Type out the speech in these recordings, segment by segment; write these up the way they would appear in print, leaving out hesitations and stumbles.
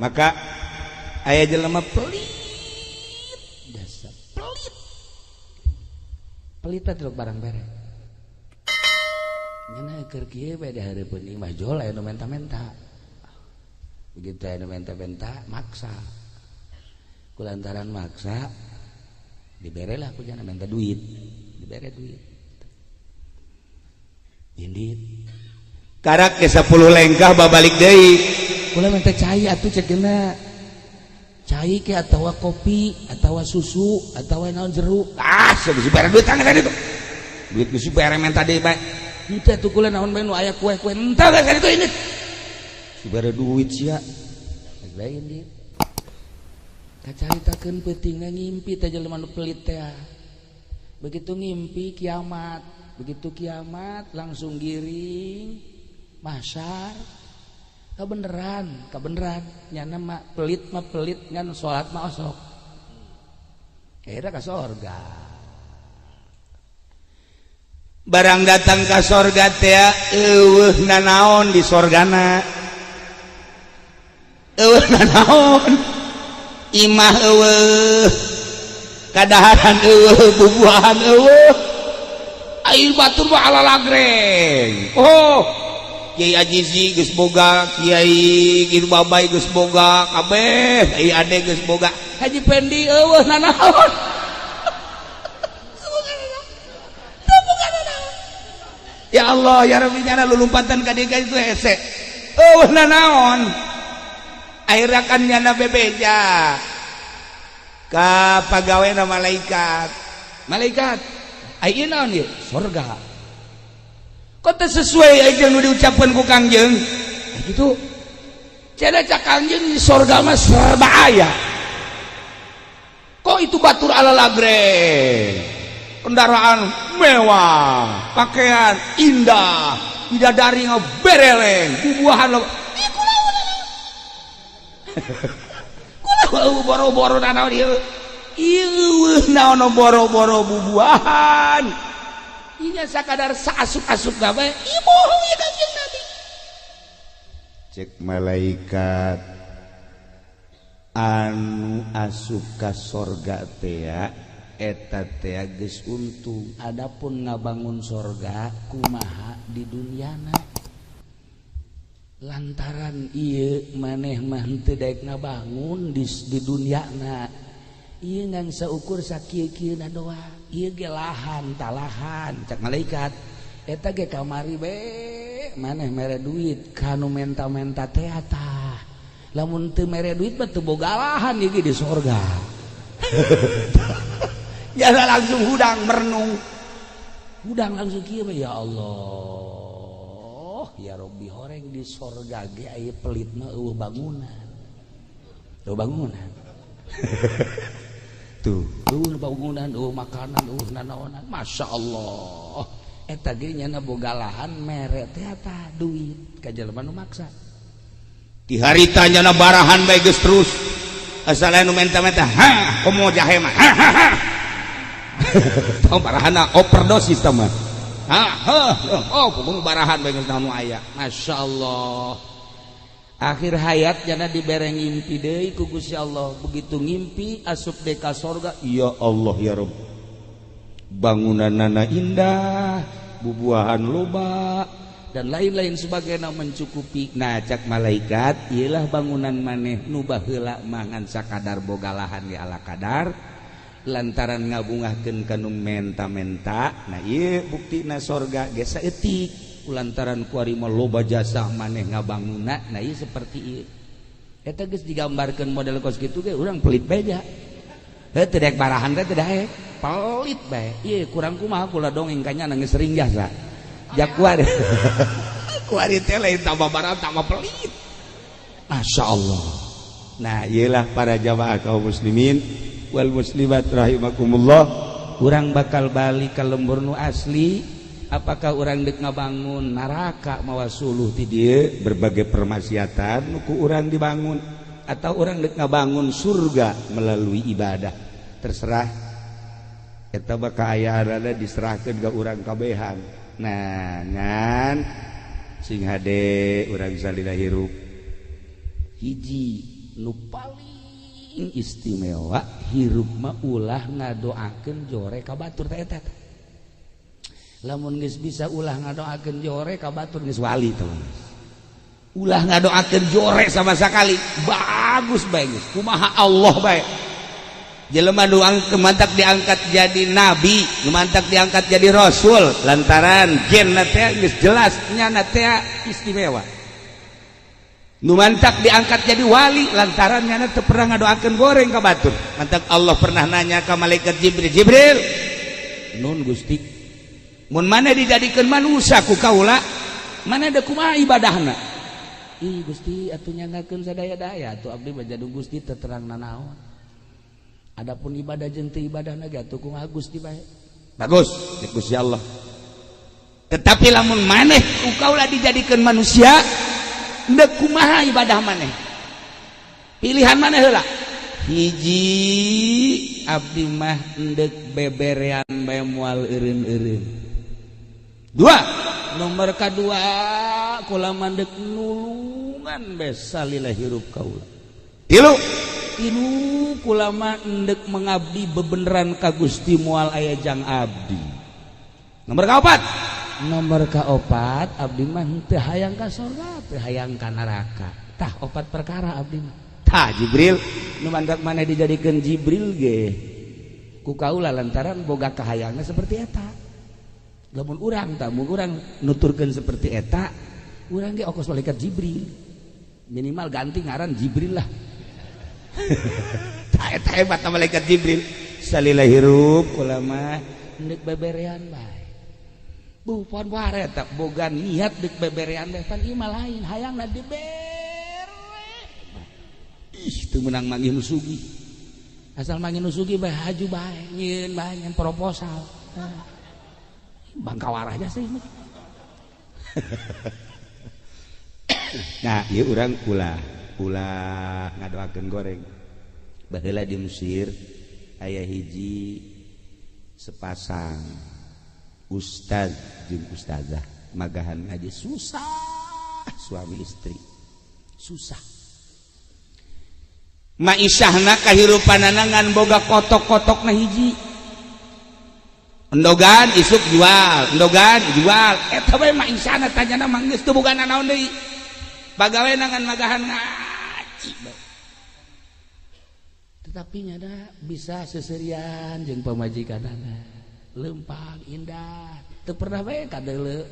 Maka aya jelema pelit, dasar pelit. Pelit teh barang bere. Nyana keur kieu bae di hareupeun ieu mah jol aya nu menta-menta. Begitu aya nu menta-menta maksa. Kulantaran maksa diberelah ku jana minta duit, dibere duit. Indit. Karak ke 10 lengkah babalik deui. Kula minta cai atuh cekeuna. Cai ke atawa kopi, atawa susu, atawa naon jeruk. Ah, geus dibere duit tangga tadi tuh. Duit geus dibere minta deui bae. Henteu atuh kula naon bae nu aya kue-kue entah geus kana itu indit. Dibere duit sia. Lain indit. Kacaritakeun peutingna ngimpi teh jelema nu pelit teh. Begitu ngimpi kiamat, begitu kiamat langsung giring, mahsyar. Kabeneran nyana mah pelit ngan salat mah osok. Akhirnya ka sorga. Barang datang ka sorga teh eueuhna naon di sorgana. Eueuhna naon? Imah eueuh, kadaharan eueuh, bubuahan eueuh, air batur mah ala lagreng. Oh, Kiai Ajizi geus boga, Kiai Giru Babai geus boga, kabeh Kiai Ade geus boga, Haji Pendi eueuh nanaon. Ya Allah, ya Rabbi nyana lulumpatan ka dieu itu hese. Eueuh nanaon? Akhirnya kan nyana bebeja ka pagaweana malaikat ayeuna naon ieu surga kok teh sesuai aja nu diucapkeun ku Kangjeng gitu cenah cak Kangjeng di surga mah serba aya kok itu batur ala lagreng kendaraan mewah pakaian indah bidadari ngabereleng bubuahan kulo boro-boro naon ieu naon boro-boro bubuahan ieu sakadar saasup-asup gawe ieu ya Kanjeng Nabi cek malaikat anu asup ka sorga teh eta teh geus untung adapun ngabangun sorga kumaha di duniana lantaran ieu maneh mah teu daek ngabangun di duniana ieu ngan saukur sakieu-kieuna doang ieu ge lahan talahan cak malaikat eta ge kamari be maneh mere duit kanu menta-menta teh tah lamun teu mere duit mah teu boga lahan ieu ge di sorga jasa langsung hudang merenung hudang langsung kieu ya Allah ya Robbi horeng di sorga ge aya pelit mah eueuh bangunan. Tuh bangunan. Tuh, eueuh bangunan, eueuh makanan, eueuh nanaonan. Masyaallah. Eta ge nyana boga lahan mere teh eta duit ka jelema nu maksa. Di harita nyana barahan bae geus terus. Asal anu menta-menta, ha, komo jahe mah. Tong barahana overdosis tah mah. Barahan bae naon aya. Masyaallah. Akhir hayat jana dibere ngimpi deui ku Gusti Allah. Begitu ngimpi asup deui ka sorga, ya Allah ya Rabb. Bangunanna indah, bubuahan loba dan lain-lain sebagainya mencukupi. Nah, cak malaikat, iyalah bangunan maneh nu baheula mangan sakadar boga lahan di ala kadar. Lantaran ngabungahkeun kanu menta-menta nah ieu buktina sorga ge saeutik lantaran kuari mah loba jasa maneh ngabangunna nah ieu seperti ieu eta geus digambarkeun model kos kitu ge urang pelit bae ja teu daek barahan teh teu daek pelit bae ieu kurang kumaha kula dongeng kanya geus sering jasa jak kuari kuari teh lain tambah barahan tambah pelit masyaallah. Nah ieulah para jamaah kaum muslimin wal muslimat rahimakumullah urang bakal balik ka lembur nu asli apakah urang deuk ngabangun neraka mawa suluh ti dieu berbagai permaksiatan nu ku urang dibangun atau urang deuk ngabangun surga melalui ibadah terserah eta mah kaayaanna diserahkeun ka urang kabehan. Nah ngan sing hade urang salila hirup hiji nu paling istimewa hirup mah ulah ngadoakeun jore ka batur teh eta. Lamun geus bisa ulah ngadoakeun jore ka batur geus wali teh. Ulah ngadoakeun jore sama sekali bagus bae geus. Kumaha Allah bae. Jelema nu mantak diangkat jadi nabi, nu mantak diangkat jadi rasul lantaran genna teh geus jelas nyana teh istimewa. Nu mantak diangkat jadi wali lantaran nyana teu pernah ngadoakeun goreng ka batur. Mantak Allah pernah nanya ka malaikat Jibril, "Nun Gusti, mun maneh dijadikeun manusia ku kaula, maneh da kumaha ibadahna?" "Ih Gusti, atuh nyangakeun sadaya-daya atuh abdi mah jadu Gusti teu terang nanaon. Adapun ibadah jeung teu ibadahna ge atuh kumaha Gusti bae." Bagus, Gusti Allah. Tetapi lamun maneh ku kaula dijadikeun manusia, ndek kumaha ibadah maneh? Pilihan maneh heula. Hiji abdi mah ndek beberean bae moal eureun-eureun. Dua, nomor kadua kula mandek nulungan bae salila hirup kaula. Tilu kula mah endek mengabdi bebeneran ka Gusti moal aya jang abdi. Nomor kaopat abdi mah teu hayang ka surga, teu hayang ka neraka. Tah opat perkara abdi mah. Tah Jibril nu mandak maneh dijadikeun Jibril ge ku kaula lantaran boga kahayangna seperti eta. Lamun urang tah mun urang nuturkeun seperti eta, urang ge ongkos malaikat Jibril. Minimal ganti ngaran Jibril lah. Eta hebat malaikat Jibril. Salila hirup kula mah ndek beberean bae. Bu pon ware eta boga niat dek beberean teh pan ieu mah lain hayangna dibere. Ih teu meunang manggih nu sugih. Asal manggih nu sugih bae haju bae, nyieun bae nyen proposal. Bangkawarahnya sih. Nah, ieu urang ulah ngadoakeun goreng. Baheula di Mesir aya hiji sepasang ustaz jeung ustazah magahan ngaji susah, suami istri susah. Maisyahna kahirupanana ngan boga kotok-kotokna hiji. Endogan isuk jual, endogan jual. Eta bae maisyahna tanyana mah geus teu boga nanaon deui. Pagaweana ngan magahan ngaji. Tetapi nyada bisa seserian jeung pamajikanana. Lempang indah. Teu pernah bae kadeuleu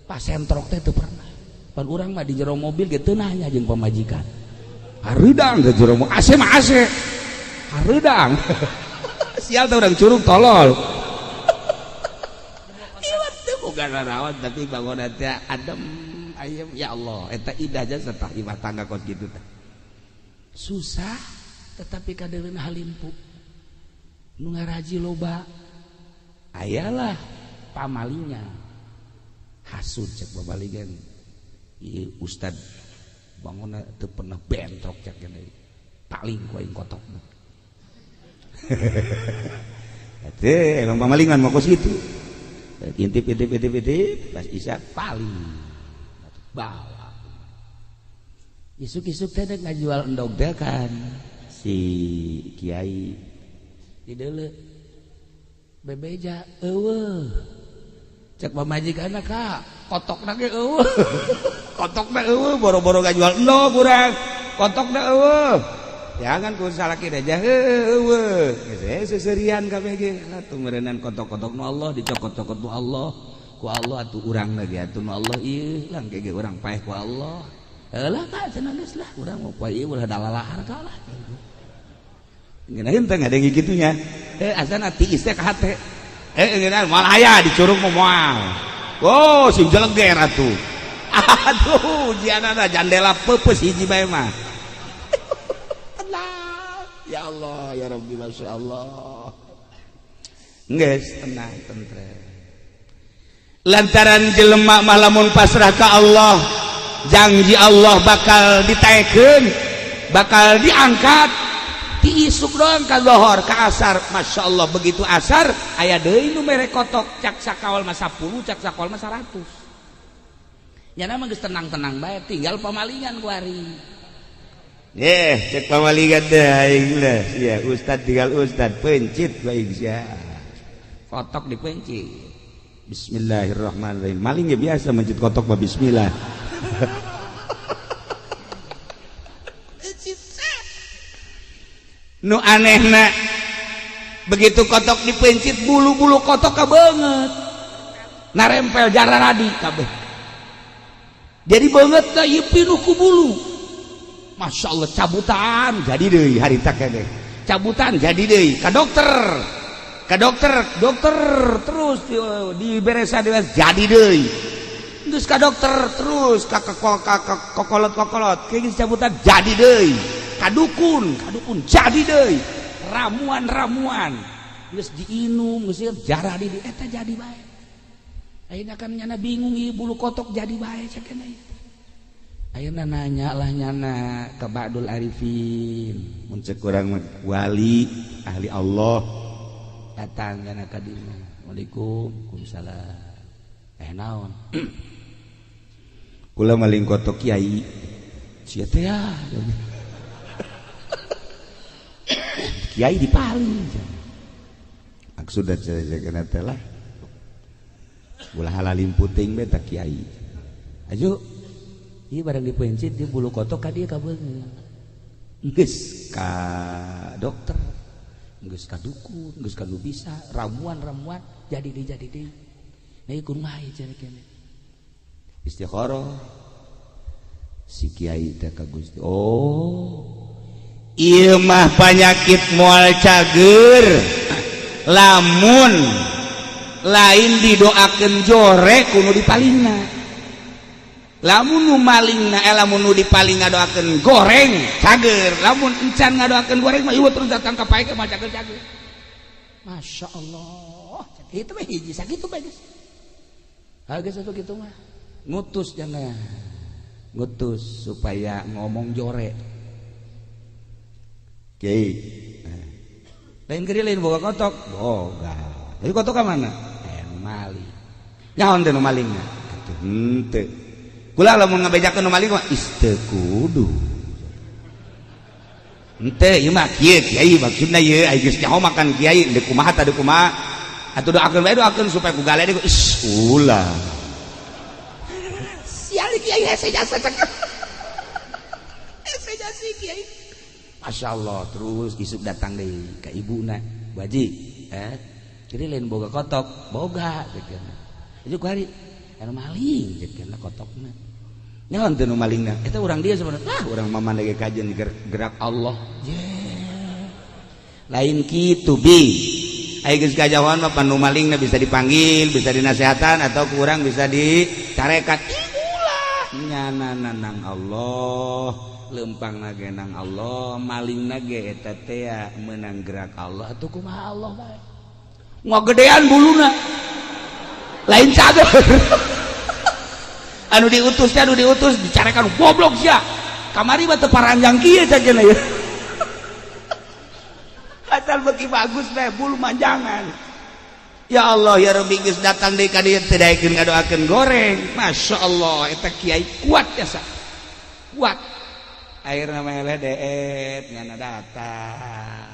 pasentrok teh teu pernah. Pan urang mah di jero mobil ge teu nanya jeung pamajikan. Hareudang di jero mobil. AC mah AC. Hareudang. Sial teh urang curug tolol. Ieu teh boga nanaon tapi bangunan teh adem. Ayam ya Allah, eta indah aja serta ibadah tangga kos gitu teh. Susah, tetapi kadeuleuh halimpu. Nu ngaraji loba. Ayalah pamalingan. Hasud cek babaligan. Ieu ustad bangunna teu pernah bentrok cek kene. Paling ku aing kotokna. Teh emang pamalingan mah kos gitu. Intip pas isya paling bawa isuk-isuk teh ngajual endog teh kan si kiai di deuleu bebeja eueuh cek pamajikanna ka kotokna ge eueuh kotokna eueuh boro-boro ngajual endog urang kotokna eueuh jangan ku salaki aja eueuh geus seserian kabeh ge atuh meureunnan kotok-kotokna Allah dicokot-cokotna Allah ku Allah atuh urang lagi atuh Allah ieu lang ge urang paeh ku Allah. Heulah ka cenah geus lah urang mah poe ieu ulah dalalahar ka lah. Ngeunaheun teh ngadenge kitunya. Asana tiis teh ka hate. Ngeunaheun moal aya di curug mah moal. Oh, sing jeleger atuh. Aduh, jianana jandela peupeus hiji bae mah. Ya Allah, ya Rabbi masyaallah. Geus tenang tentrem. Lantaran jelema mah lamun pasrah ka Allah, janji Allah bakal ditaekeun, bakal diangkat. Ti isuk doang ka zuhur ka asar, masyaallah begitu asar aya deui nu mere kotok cak sakawal mah 10, cak sakawal mah 100. Nya mah geus tenang-tenang bae, tinggal pamalingan ku ari. cek pamalingan deh aing lah. Ya, ustad tinggal ustad pencit baik sia. Kotok dipencit. Bismillahirrahmanirrahim. Malingnya biasa mencit kotok mah bismillah. Nu anehna begitu kotok dipencit bulu-bulu kotok banget. Narempel jarah radi kabeh. Jadi banget da ieu pinuh ku bulu. Masya Allah cabutan jadi deui harita kene. Cabutan jadi deui ka dokter. Dokter terus diberesa jadi deui. Terus ka dokter terus ka kokolot kayak cabutan jadi deui. Ka dukun jadi deui. Ramuan geus diinum geus jarah di eta jadi bae. Ayeuna kan nyana bingung ieu bulu kotok jadi bae cenah. Ayeuna nanya lah nyana ke Ba'dul Arifin mun ceuk urang wali ahli Allah datang nyana ka dieu. Waalaikumsalam. Naon? Kula maling kotok kiai. Sia teh ya. Kiai dipaling. Maksudna jaga teh lah. Ulah halalin puting beta kiai. Ayo ieu barang dipencit di bulu kotok ka dieu ka beungeut. Geus ka dokter, geus ka dukun, geus ka nu bisa ramuan jadi deui. Nah ieu kumaha cenah kene. Istikharah si kiai teh ka Gusti. Oh. Ieu mah penyakit moal cager. Lamun lain didoakeun jore kudu dipalingna. Lamun nu malingna lamun nu dipaling ngadoakeun goreng cager, lamun encan ngadoakeun goreng mah ieu terus datang ka pae ke mah cager. Masyaallah. Itu mah hiji sakitu bae geus. Geus atuh kitu mah. Ngutus jangan. Ngutus supaya ngomong jore. Kiai. Lain kiri lain boga kotok, boga. Jadi kotok ka mana? Maling. Nyaon teh nu malingna? Atuh henteu. Kula lamun ngabejakeun nu maling mah isteu kudu. Henteu ieu mah kiai maksudna ieu aya geus nyaho makan kiai deuk kumaha tah deuk kumaha. Atuh doakeun bae doakeun supaya ku galede ulah. Sial kiai hese jasa cek. Hese jasa kiai. Masyaallah terus isuk datang deui ka ibuna. Baji, kiri lain boga kotok, boga cekeun. Ieu ku hari anu maling cekeun kotokna. Nyaon teh nu malingna? Eta urang dia sebenarnya. Urang mamandege kajian gerak Allah. Lain kitu bi. Aya geus kajauhan mah pan nu malingna bisa dipanggil, bisa dinasehatan atau kurang bisa dicarekat. Ulah nyana nang Allah, lempang nage nang Allah, maling nage eta teh meunang gerak Allah atuh kumaha Allah bae. Ngogedean buluna. Lain cager. Anu diutus dicarekan goblok sia. Kamari mah teu paranjang kieu cenah ya. Asal beki bagus teh bulu manjangan. Ya Allah ya Rabbi geus datang deui ka dieu teh daekeun ngadoakeun goreng. Masyaallah eta kiai kuat jasa. Kuat. Akhirna meleh deet ngana datang.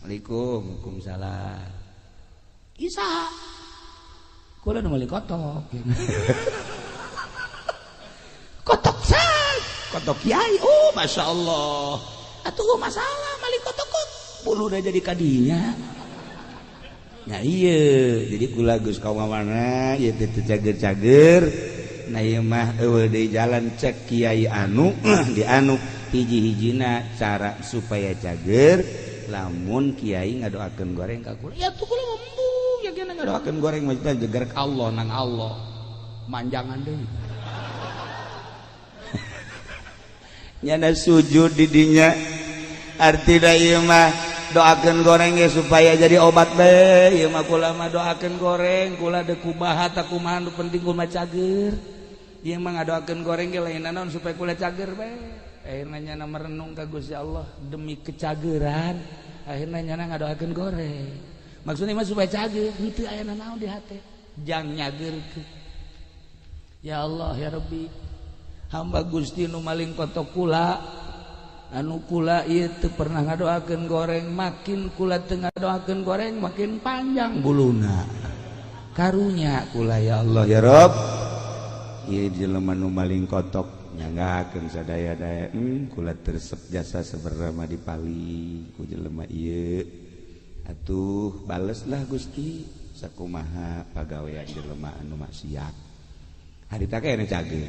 Waalaikumsalam. Isa. Kula nu meuli kotok. Kotok san, kotok kiai. Oh, masyaallah. Atuh masalah meuli kotok kok bulu udah jadi kadinya. Ya iya, jadi kula geus ka mana ieu teh cager-cager. Na ieu mah eueuh deui jalan cek kiai anu dianu hiji-hijina cara supaya cager lamun kiai ngadoakeun goreng ka kula. Ya tuh kula ya kena ngadoakeun goreng mah teh jeger ka Allah nang Allah. Manjangan deui. Nyana sujud di dinya artina ieu mah doakeun goreng ge supaya jadi obat bae. Ieu mah kula mah doakeun goreng, kula deuk kumaha tah kumaha nu penting kula cager. Ieu mah ngadoakeun goreng ge lain naon supaya kula cager bae. Akhirna nyana merenung ka Gusti Allah demi kecageran. Akhirna nyana ngadoakeun goreng. Maksudnya mah supaya cager, henteu aya naon di hate. Jang nyageurkeun. Ya Allah ya Rabbi. Hamba Gusti nu maling kotok kula anu kula itu pernah ngadoakeun goreng makin kula teu ngadoakeun goreng makin panjang buluna karunya kula ya Allah ya Rob ieu jelema nu maling kotok nyanggakeun sadaya-daya kula tersep jasa sabarama dipali ku jelema ieu atuh baleslah Gusti sakumaha pagawean jelema anu maksiat harita kene cage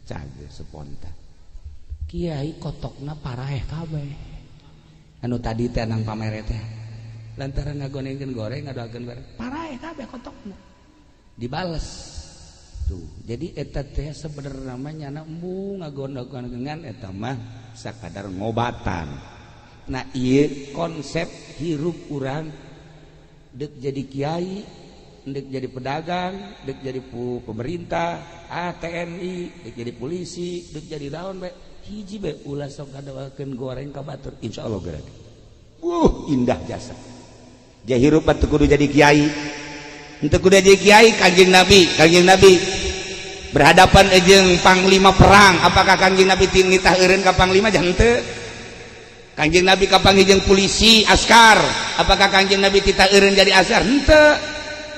cage spontan Kiai kotokna paraeh kabeh anu tadi teh nang pamere teh lantaran ngagonengkeun goreng ngadoakeun goreng paraeh kabeh kotokna dibales tuh jadi eta teh sebenarnya namanya embu ngagondogan eta mah sakadar ngobatan nah ieu konsep hirup urang dek jadi kiai dek jadi pedagang dek jadi pemerintah TNI dek jadi polisi dek jadi daun bae hiji bae ulah sok ngadoakeun goreng ka batur insyaallah geura indah jasa jah hirup teu kudu jadi kiai henteu kudu jadi kiai Kanjeng Nabi berhadapan jeung panglima perang apakah Kanjeng Nabi nitah eureun ka panglima jah henteu Kanjeng Nabi kapanggih jeung polisi askar apakah Kanjeng Nabi titah eureun jadi askar henteu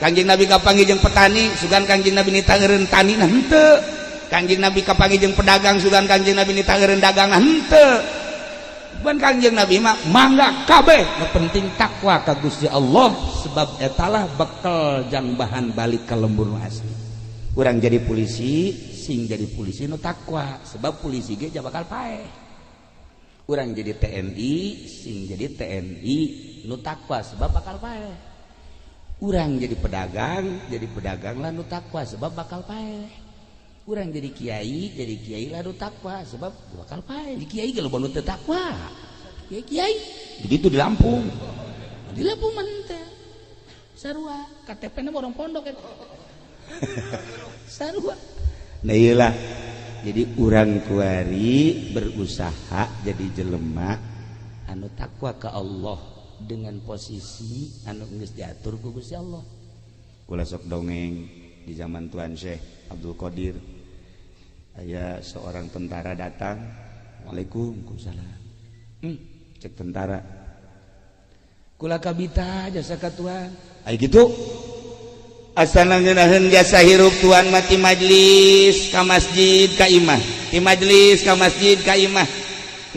Kanjeng Nabi kapanggih jeung petani sugan Kanjeng Nabi nitah eureun tani henteu Kanjeng Nabi kapanggih jeung pedagang sugan Kanjeng Nabi nitah eureun dagangan henteu ban Kanjeng Nabi mah mangga kabeh nu penting takwa ka Gusti Allah sebab etalah bekal jang bahan balik ka lembur asli urang jadi polisi sing jadi polisi nu takwa sebab polisi ge bakal paeh urang jadi TNI sing jadi TNI nu takwa sebab bakal paeh urang jadi pedagang lah nu takwa sebab bakal paeh urang jadi kiai lah nu takwa sebab bakal paeh di kiai ge loba nu teu takwa kiai jadi itu di Lampung mah teh sarua KTP-na orang pondok eta sarua nah iyalah jadi urang kuari berusaha jadi jelema anu takwa ke Allah dengan posisi anu geus diatur ku Gusti Allah kula sok dongeng di zaman Tuan Syekh Abdul Qadir aya seorang tentara datang Waalaikumsalam cek tentara kula kabita jasa ka Tuan aya kitu asana ngeunaheun jasa hirup Tuan mati majlis ka masjid ka imah di majlis ka masjid ka imah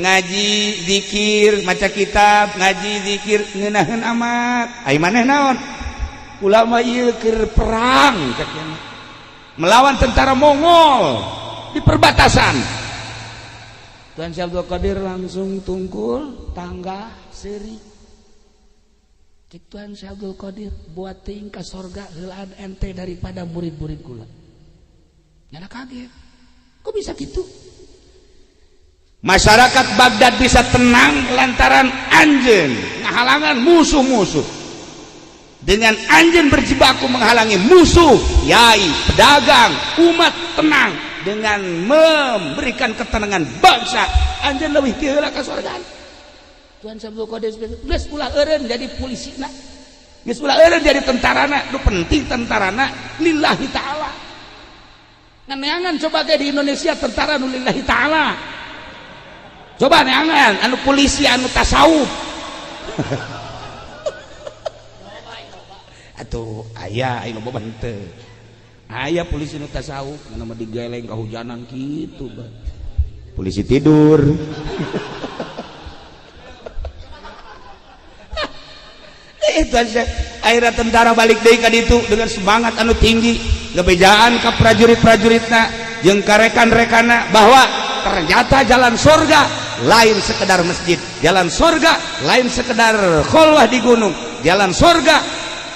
ngaji zikir maca kitab ngaji zikir ngeunaheun amat ai maneh naon kula mah ieu keur perang melawan tentara Mongol di perbatasan Tuan Syekh Abdul Qadir langsung tungkul tangga seri cek Tuan Syekh Abdul Qadir buat ting ka sorga heulaan ente daripada murid-murid kula nyana kaget kok bisa gitu masyarakat Baghdad bisa tenang lantaran anjeun ngahalangan musuh-musuh dengan anjeun berjibaku menghalangi musuh yai pedagang umat tenang dengan memberikan ketenangan bangsa anjeun leuwih ti heula ka sorga Tuan Syekh Abdul Qadir geus ulah eureun jadi polisina geus ulah eureun jadi tentarana nu penting tentarana lillahi taala neangan coba ge di Indonesia tentara nu lillahi taala coba neangan anu polisi anu tasawuf atuh aya anu loba henteu aya polisi nu tasawuf anu digeleng kahujanan kitu polisi tidur Tuan Syekh akhirnya tentara balik deui ka ditu dengan semangat anu tinggi ngebejaan ka prajurit-prajuritna jeung ka rekan-rekanna bahwa ternyata jalan surga lain sekedar masjid jalan surga lain sekedar kholwah di gunung jalan surga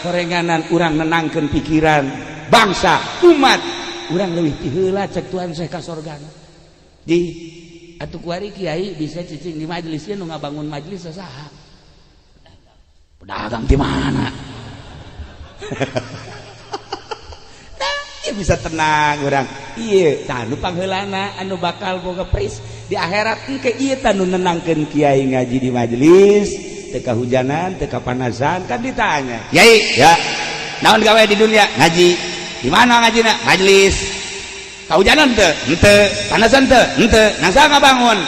korenganan urang nenangkeun pikiran bangsa umat urang leuwih ti heula cek Tuan Syekh ka surgana di atuh kuari kiai bisa cicing di majelis nu ngabangun majelis saha pedagang di mana? Nah, ya bisa tenang orang. Iya, tanu pangheulana anu bakal boga pris di akhirat engke ieu tanu nenangkeun kiai ngaji di majelis, teu kahujanan, teu kapanasan kan ditanya. Kiai, ya. Naon gawe di dunia? Ngaji. Di mana ngajina? Majelis. Kaujanan teu? Henteu. Panasan teu? Henteu. Nasa ngabangun?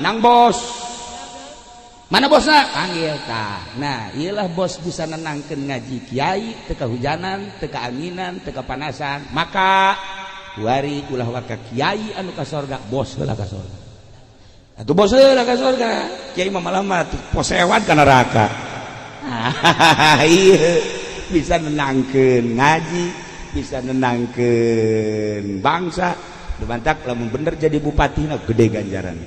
Nang bos. Mana bosna? Panggil tah. Nah, iyalah bos bisa nenangkeun ngaji kiai teu kahujanan, teu kaanginan, teu kapanasan. Maka wari ulah waka kiai anu ka sorga, bos heula ka sorga. Atuh bos heula ka sorga. Kiai mah malah mah posewat ka neraka. Iya, bisa nenangkeun ngaji, bisa nenangkeun bangsa. Demantak lamun bener jadi bupatina gede ganjaran.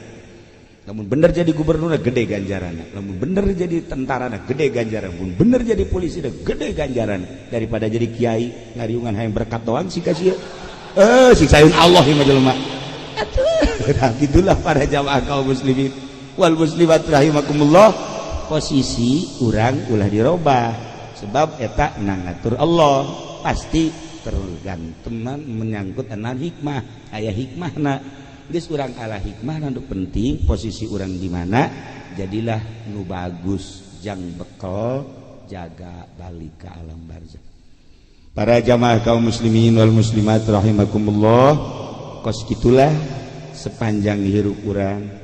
Lamun bener jadi gubernurna gede ganjaran. Lamun bener jadi tentarana gede ganjaran. Lamun bener jadi polisi gede ganjaran. Daripada jadi kiai ngariungan hayang berkat doang sih kasih. Siksaeun Allah ieu mah jelema. Atuh, itulah para jamaah kaum muslimin wal muslimat rahimakumullah. Posisi urang ulah dirobah sebab eta nang ngatur Allah pasti tergantung menyangkut anan hikmah aya hikmahna geus urang ala hikmahna nu penting posisi urang di mana jadilah nu bagus jang bekal jaga balik ke alam barzakh. Para jamaah kaum muslimin wal muslimat rahimakumullah, kos kitulah sepanjang hirup urang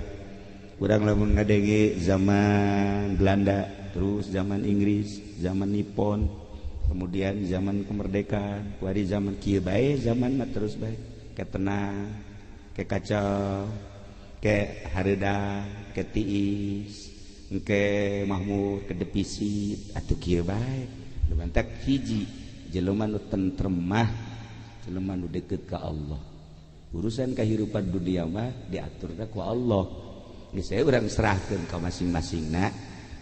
lamun ngadenge zaman Belanda, terus zaman Inggris, zaman Nippon, kemudian zaman kemerdekaan, wari zaman kieu bae, zaman mah terus bae, ke tenang, ke kacau, ke hareuda, ke tiis, ke mahmur, ke depisit, atuh kieu bae. Lumantak hiji jelema nu tentrem mah, jelema nu deukeut ka Allah. Urusan kahirupan dunia mah diaturna ku Allah. Saya urang serahkeun ka masing-masingna.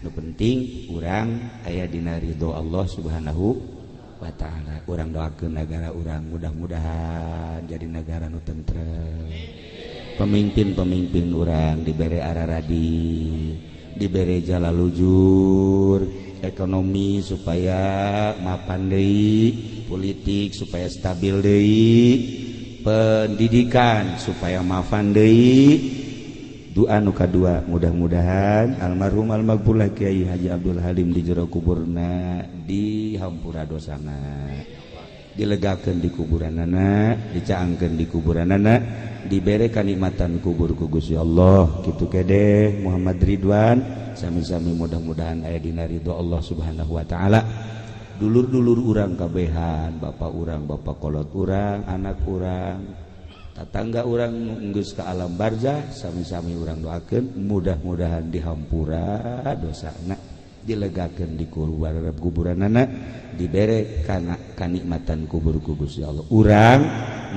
Nu penting urang aya dina ridho Allah Subhanahu wa taala. Urang doakeun negara urang mudah-mudahan jadi negara nu tentrem. Pemimpin-pemimpin urang dibere araradi, dibere jalalujur, ekonomi supaya mapan deui, politik supaya stabil deui, pendidikan supaya mapan deui. Doa nu kadua mudah-mudahan almarhum almaghfurlah Kiai Haji Abdul Halim di jero kuburna dihampura dosana, dilegakeun di kuburanana, dicaangkeun di kuburanana, dibere kanikmatan kubur ku Gusti Allah. Kitu kede Muhammad Ridwan sami-sami mudah-mudahan aya dina ridho Allah Subhanahu wa taala. Dulur-dulur urang kabehan, bapak urang, bapak kolot urang, anak urang, tatangga urang geus ka alam barzakh, sami-sami urang doakeun mudah-mudahan dihampura dosana, dilegakeun di kuburanana, dibere kana kanikmatan kubur ku Gusti Allah. Urang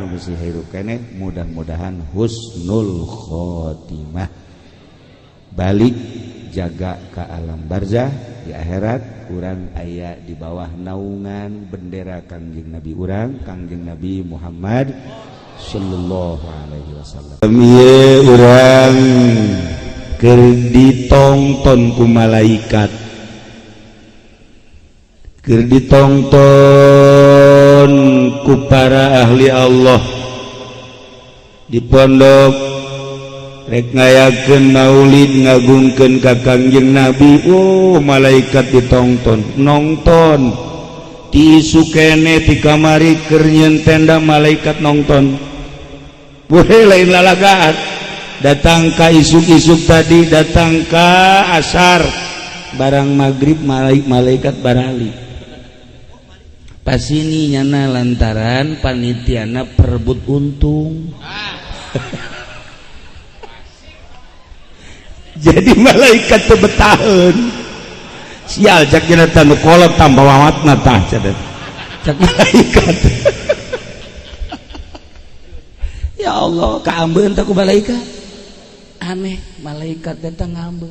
nu geus hirup keneh mudah-mudahan husnul khotimah, balik jaga ka alam barzakh. Di akhirat urang aya di bawah naungan bendera Kangjeng Nabi urang, Kangjeng Nabi Muhammad sallallahu alaihi wasallam. Ieu urang keur ditongton ku malaikat, keur ditongton ku para ahli Allah di pondok rek ngayakeun maulid ngagungkeun ka Kangjeng Nabi. Oh, malaikat ditongton nongton ti isu kene ti kamari keur nyieun tenda malaikat nongton. Boleh lain lalagaan, datang ka isuk-isuk tadi, datang ka asar, barang maghrib malaikat barali. Pas ini nyana lantaran panitiana perebut untung. Jadi malaikat teu betaheun. Sial cak cenah tah nu kolot tambah wawatna tah cenah. Cak malaikat. Ya Allah, kaambeun teh ku malaikat. Aneh, malaikat datang ngambe.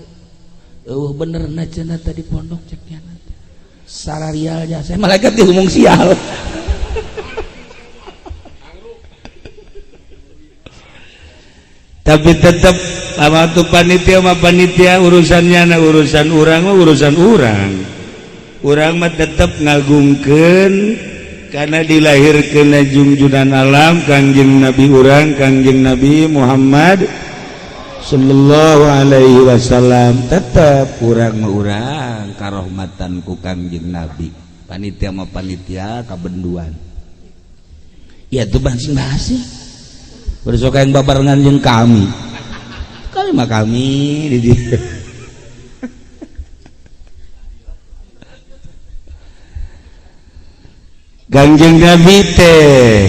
Benerna cenah tadi pondok cek nyana. Sararialnya saya malaikat diumung sial. Tapi tetap lama tu panitia mah panitia, urusannya na urusan urang mah urusan urang mah tetap ngagungkeun karena dilahirkeun junjunan alam Kangjeng Nabi urang, Kangjeng Nabi Muhammad sallallahu alaihi wasallam. Tetap urang mah urang karahmatan ku Kangjeng Nabi, panitia mah panitia kabenduan. Ya tuh masing-masing bersuka yang babarengan jeung kami mah kami di dieu. Kangjeng Nabi teh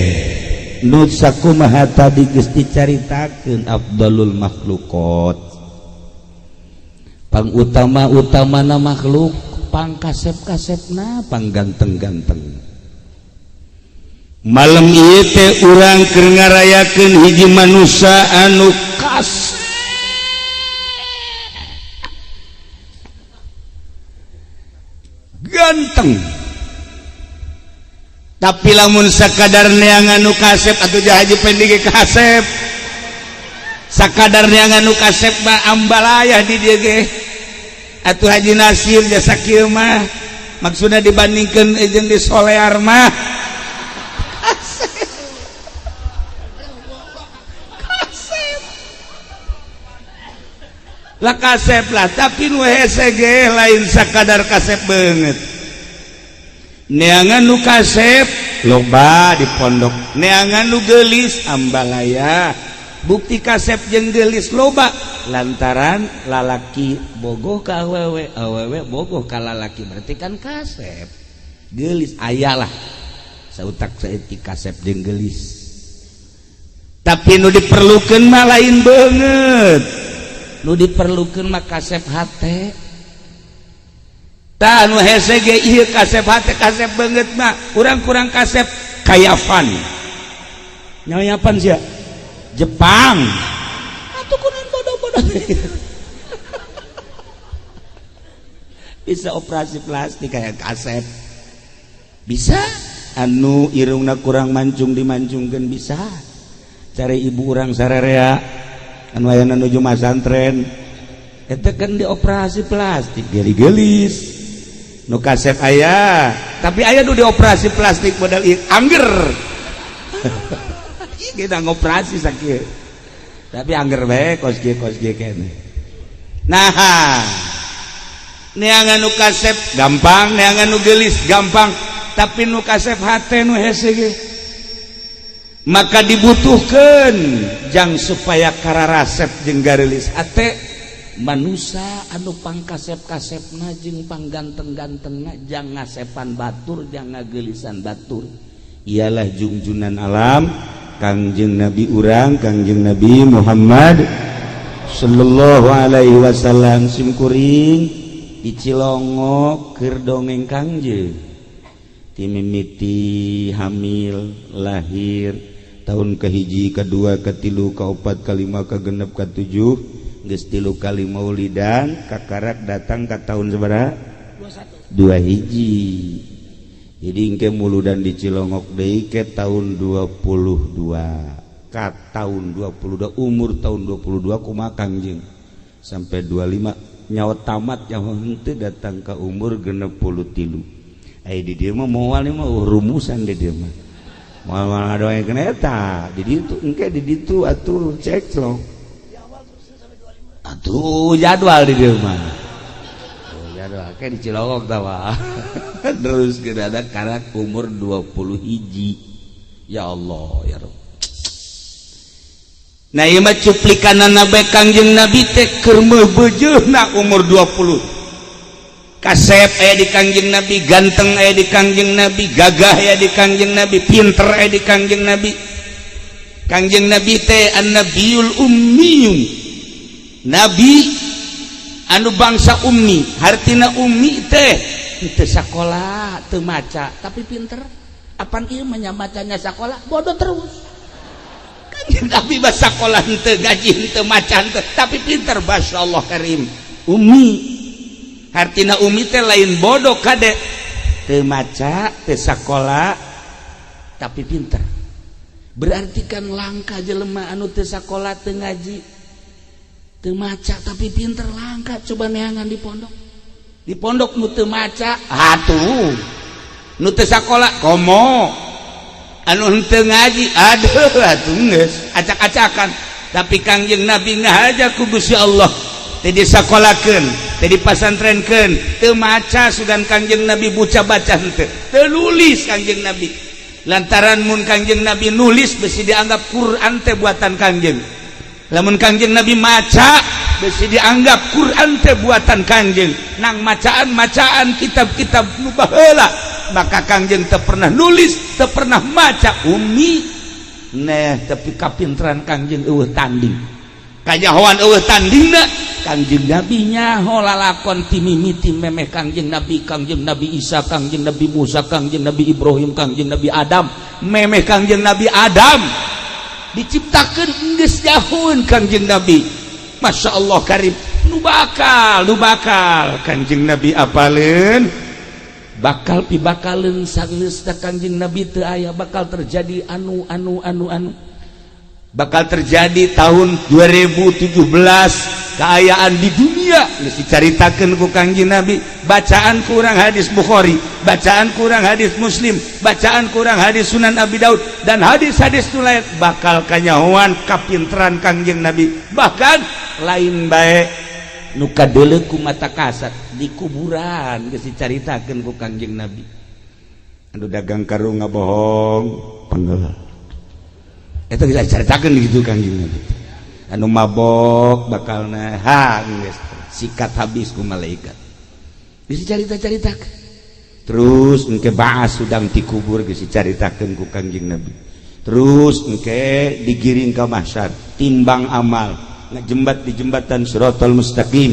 nu sakumaha tadi geus dicaritakeun afdalul makhluqat pangutama-utamana makhluk pangkasep-kasepna pangganteng-ganteng malam ieu teh urang keur ngarayakeun hiji manusia anu kasep ganteng tapi lamun sakadar neangan nu kasep atuh haji pendek kasep sakadar neangan nu kasep mah ambalayah di dieu ge atuh haji nasir jasa kieu mah maksudna dibandingkeun jeung di solear mah kasep lah kasep lah tapi nu hese ge lain sakadar kasep banget neangan nu kasep loba di pondok neangan nu geulis ambalaya bukti kasep jeung geulis loba lantaran lalaki bogoh ka awewe awewe bogoh ka lalaki berarti kan kasep geulis ayalah sautak saeutik kasep jeung geulis tapi nu diperlukeun mah lain beungeut nu diperlukeun mah kasep hate tah anu hese ge ieu kasep hate kasep beungeut mah kurang-kurang kasep kayavan nyayapan sia Jepang atuh kunaon bodoh-bodoh bisa operasi plastik kayak kasep bisa anu irungna kurang mancung dimancungkeun bisa cari ibu urang sararea anu aya nuju masantren eta kan dioperasi plastik geli-gelis nu kasep aya tapi aya nu dioperasi plastik modal angger kita ngoperasi sakieu tapi angger bae kos ge kene nah neangan nu kasep gampang neangan nu geulis gampang tapi nu kasep hate nu hese ge maka dibutuhkeun jang supaya kararasep jeung gareulis hate manusia anu pangkasep-kasepna jeung pangganteng-gantengna jang ngasepan batur jang ngageulisan batur ialah junjunan alam Kangjeng Nabi urang Kangjeng Nabi Muhammad sallallahu alaihi wasallam simkuring di Cilongo keur dongeng Kangjeng ti mimiti hamil lahir tahun kahiji kadua katilu kaopat kalima kagenep katujuh geus 3 kali maulidan kakarak datang ka tahun sabaraha 21 hiji jadi engke muludan di Cilongok deui ke tahun 22 ka tahun 22 umur tahun 22 kumaha Kangjeng sampai 25 nyawa tamat nyawa henteu datang ka umur 63 aya di dieu mah moal mah rumusan di dieu mah moal ngadoakeun eta di ditu engke di ditu atuh ceklo atuh jadwal di dieu mah jadwal kayak di Cilongok tawa terus kedadak karak umur 20 hiji ya Allah ya Rabb nah ieu mah cuplikanana bae Kangjeng Nabi teh keur meubeujeuhna umur 20 kasep aya di Kangjeng Nabi ganteng aya di Kangjeng Nabi gagah aya di Kangjeng Nabi pinter aya di Kangjeng Nabi Kangjeng Nabi teh an-nabiyul ummiyun nabi anu bangsa ummi hartina ummi teh teu sakola teu maca tapi pinter apan ieu mah macanya sakola bodoh terus kan tapi bahasa sakola henteu gaji henteu maca henteu tapi pinter masyaallah karim ummi hartina ummi teh lain bodoh kade teu maca teu sakola tapi pinter berarti kan langka jelema anu teu sakola teu ngaji teu maca tapi pinter langka coba neangan di pondok nu teu maca atuh nu teu sakola komo anu henteu ngaji aduh atuh geus acak-acakan tapi Kangjeng Nabi ngahaja ku Gusti Allah teh disakolakeun teh dipasantrenkeun teu maca sugan Kangjeng Nabi buca baca henteu teu nulis Kangjeng Nabi lantaran mun Kangjeng Nabi nulis besi dianggap Quran teh buatan Kangjeng, lamun Kangjeng Nabi maca besi dianggap Quran teh buatan Kangjeng. Nang macaan kitab-kitab nu baheula maka Kangjeng teu pernah nulis, teu pernah maca ummi. Nah tapi kapinteran Kangjeng eueuh tanding, kanyahoan eueuh tandingna Kangjeng Nabi nyaho lalakon ti mimiti memeh Kangjeng Nabi Isa, Kangjeng Nabi Musa, Kangjeng Nabi Ibrahim, Kangjeng Nabi Adam, memeh Kangjeng Nabi Adam diciptakeun geus jahun Kangjeng Nabi. Masya Allah karim, nu bakal Kangjeng Nabi apaleun, bakal pibakaleun sageusna Kangjeng Nabi teu aya bakal terjadi anu bakal terjadi tahun 2017 keayaan di dunia geus dicaritakeun ku Kangjeng Nabi. Bacaan kurang hadis Bukhari, bacaan kurang hadis Muslim, bacaan kurang hadis Sunan Abi Daud dan hadis-hadis nu lain bakal kanyahoan kapinteran Kangjeng Nabi. Bahkan lain bae nu kadeuleu ku mata kasat di kuburan geus dicaritakeun ku Kangjeng Nabi. Anu dagang karung ngabohong panggeuh eta geus dicaritakeun gitu Kangjeng Nabi. Anu mabok bakalna geus sikat habis ku malaikat. Geus dicarita-caritakeun. Terus engke baas udang ti kubur geus dicaritakeun ku Kangjeng Nabi. Terus engke digiring ka mahsyar, timbang amal, ngajembat di jembatan Shiratal Mustaqim.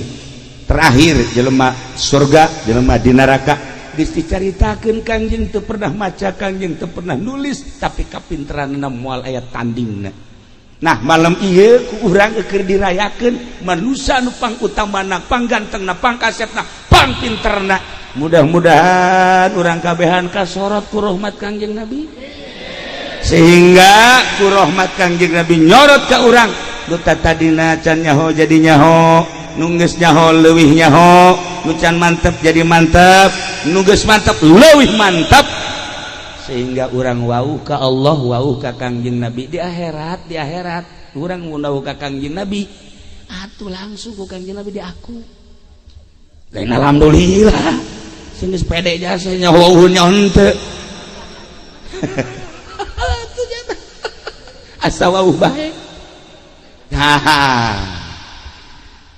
Terakhir jelema surga, jelema di neraka. Geus dicaritakeun Kangjeng teu pernah maca, Kangjeng teu pernah nulis, tapi kapinteranna moal aya tandingna. Nah malam ieu ku urang keur dirayakeun manusia nu pangutamana, panggantengna, pangkasepna, pangpinterna. Mudah-mudahan urang kabehan kasorot ku rahmat Kangjeng Nabi, sehingga ku rahmat Kangjeng Nabi nyorot ka urang nu tadina can nyaho jadi nyaho, nu geus nyaho leuwih nyaho, nu can mantep jadi mantep, nu geus mantep leuwih mantep, sehingga urang wau ka Allah, wau ka Kangjeng Nabi. Di akhirat urang mun wau ka Kangjeng Nabi atuh langsung ku Kangjeng Nabi di aku. Lain alhamdulillah sing geus pede jasa nyaho nya henteu. Atuh jana asa wau bae.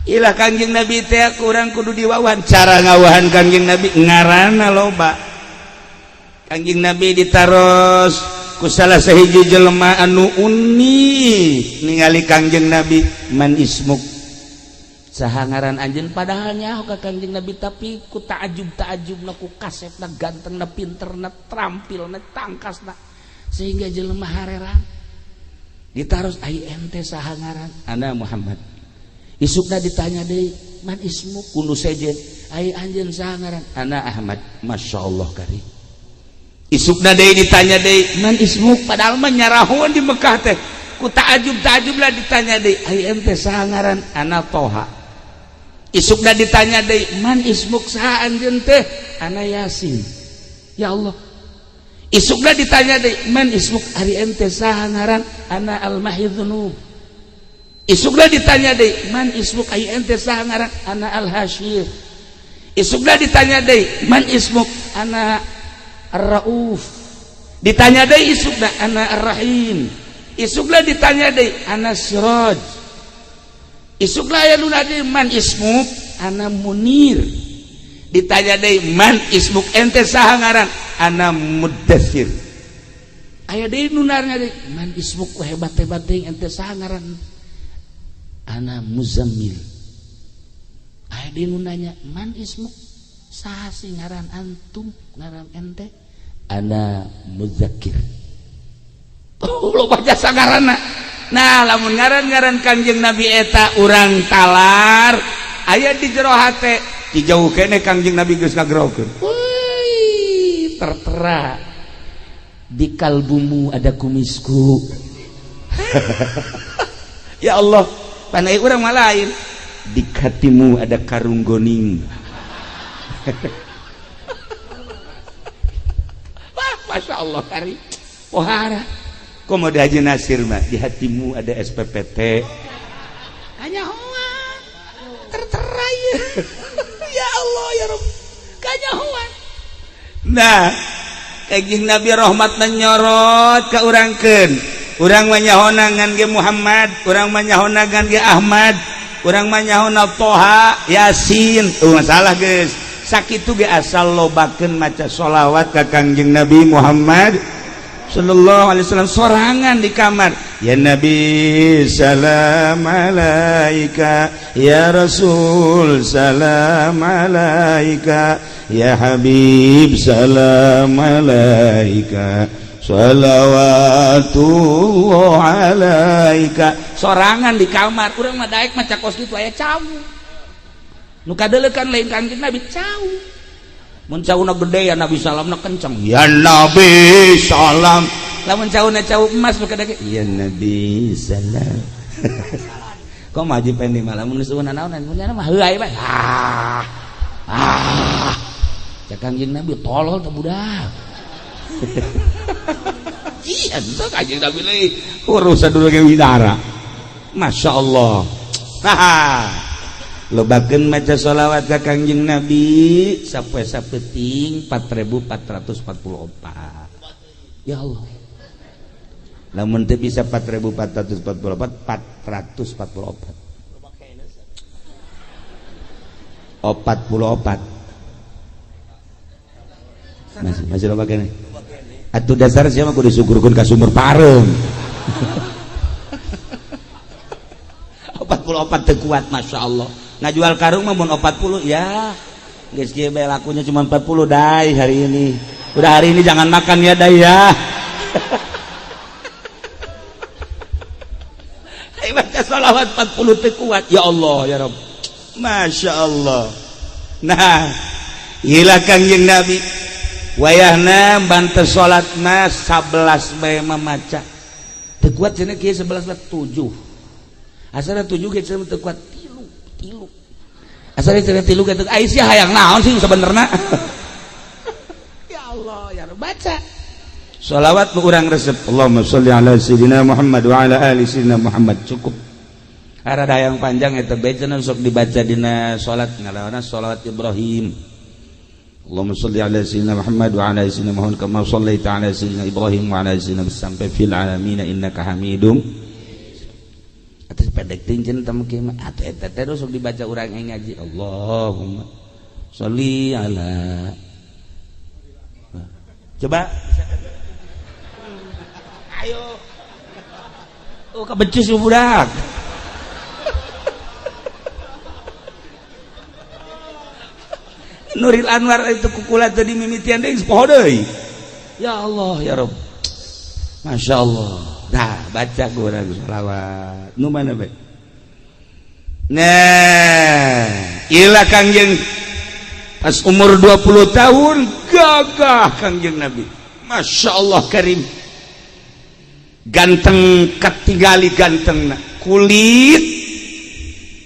Ilah Kangjeng Nabi teh urang kudu diwawancara ngawahan Kangjeng Nabi ngaranna loba. Kangjeng Nabi ditaros ku salah sahiji jelema anu unik ningali Kangjeng Nabi, man ismuk, saha ngaran anjeun, padahal nyaho ka Kangjeng Nabi tapi ku taajub-taajubna, ku kasepna, gantengna, pinterna, trampilna, tangkasna, sehingga jelema hareran. Ditaros ai ente saha ngaran, ana Muhammad. Isukna ditanya deui, man ismuk, kudu sejen, ai anjeun saha ngaran, ana Ahmad. Masyaallah karim. Isukna deui ditanya deui, man ismuk, padahal mah nyarahun di Mekah teh ku taajub lah ditanya deui, ai ente saha ngaran, ana Toha. Isukna ditanya deui, man ismuk, saha anjeun teh, ana Yasin. Ya Allah. Isukna ditanya deui, man ismuk, ari ente saha ngaran, ana Al-Mahidzunub. Isukna ditanya deui, man ismuk, ai ente saha ngaran, ana Al-Hasyir. Isukna ditanya deui, man ismuk, ana Ar-Rauf. Ditanya deui isukna, ana Ar-Rahim. Isukna ditanya deui, ana Siraj. Isukna aya nu deui, man ismuk, ana Munir. Ditanya deui, man ismuk, ente saha ngaran, ana Muddatsir. Aya deui nu narnya deui, man ismuk, hebat-hebat deui, ente saha ngaran, ana Muzammil. Aya deui nu nanya, man ismuk, saha sing ngaran antum, ngaran ente, ana Mudzakir. Oh loba jasa ngaranna. Nah lamun ngaran-ngaran Kangjeng Nabi eta urang talar aya di jero hate, di jauh kene Kangjeng Nabi geus ngagerokeun. Woi tertera di kalbumu ada kumisku. Ya Allah, panai urang mah lain, di hatimu ada karung goning. Masya Allah kari pohara komoda Haji Nasir mah, di hatimu ada SPPT hanya hoan tertera ya. Ya Allah ya Rabb, kanya hoan. Nah Kanjeng Nabi rahmat menyorot ka urangkeun. Urang mah nyahonangan ge Muhammad, urang mah nyahonangan ge Ahmad, urang mah nyahonna Toha, Yasin. Masalah geus. Sakitu ge asal lobakeun maca sholawat ka Kanjeng Nabi Muhammad sallallahu alaihi wasallam sorangan di kamar. Ya Nabi salam alaika, ya Rasul salam alaika, ya Habib salam alaika, salawatullah alaika. Sorangan di kamar. Urang mah daek maca kos kitu aya cau. Nu kadeulekan lain Kanjeng Nabi cau. Mun cauna gede ya Nabi salamna kenceng. Ya Nabi salam. Lamun cauna cau emas nu kadake. Ya Nabi salam. Kok maju pendi malah mun sueunan naon mun mah heuai bae. Cak Kanjeng Nabi tolol teh budak. Iya, itu Kanjeng Nabi leuy urusan dulu ge widara. Masyaallah. Lobakeun maca sholawat ka Kanjeng Nabi sapoe sapeting 4444. Ya Allah. Lamun teu bisa 4444 444. 44. Masih loba kene. Atuh dasar sia mah kudu disukurkeun ka sumur pareum. 44 teu kuat masyaallah. Ngajual karung mah mun 40 ya. Geus kieu bae lakunya cuma 40 dai hari ini. Udah hari ini jangan makan ya dai ya. Ayo baca sholawat 40 teu kuat. Ya Allah ya Rabb. Masya Allah. Nah, ilah Kanjeng Nabi wayahna bantu sholat mas 11 bae mamaca. Teu kuat cenah kieu 11 7. Asal 7 ge cenah teu kuat 3. Asal cenah 3 ge teu Aisyah hayang naon sih sabenerna. Ya Allah ya Rabb baca. Sholawat nu urang resep. Allahumma sholli ala sayyidina Muhammad wa ala ali sayyidina Muhammad cukup. Arada yang panjang eta bae cenah sok dibaca dina salat ngalawana sholawat Ibrahim. Allahumma sholli ala sayyidina Muhammad wa ala ali sayyidina Muhammad kama shallaita ala sayyidina Ibrahim wa ala ali sayyidina sampai fil alamin innaka Hamidum. Atas pedek tingceun tamu kieu mah atuh eta teh sok dibaca urang yang ngaji. Allahumma sholli ala. Coba ayo. Oh kabecus budak. Nuril Anwar itu kukula tadi mimitian deui poho deui. Ya Allah ya Rabb. Masya Allah. Nah baca urang sholawat. Nu mana bae? Nah, ilah Kanjeng pas umur 20 tahun gagah Kanjeng Nabi. Masya Allah karim. Ganteng katingali gantengna. Kulit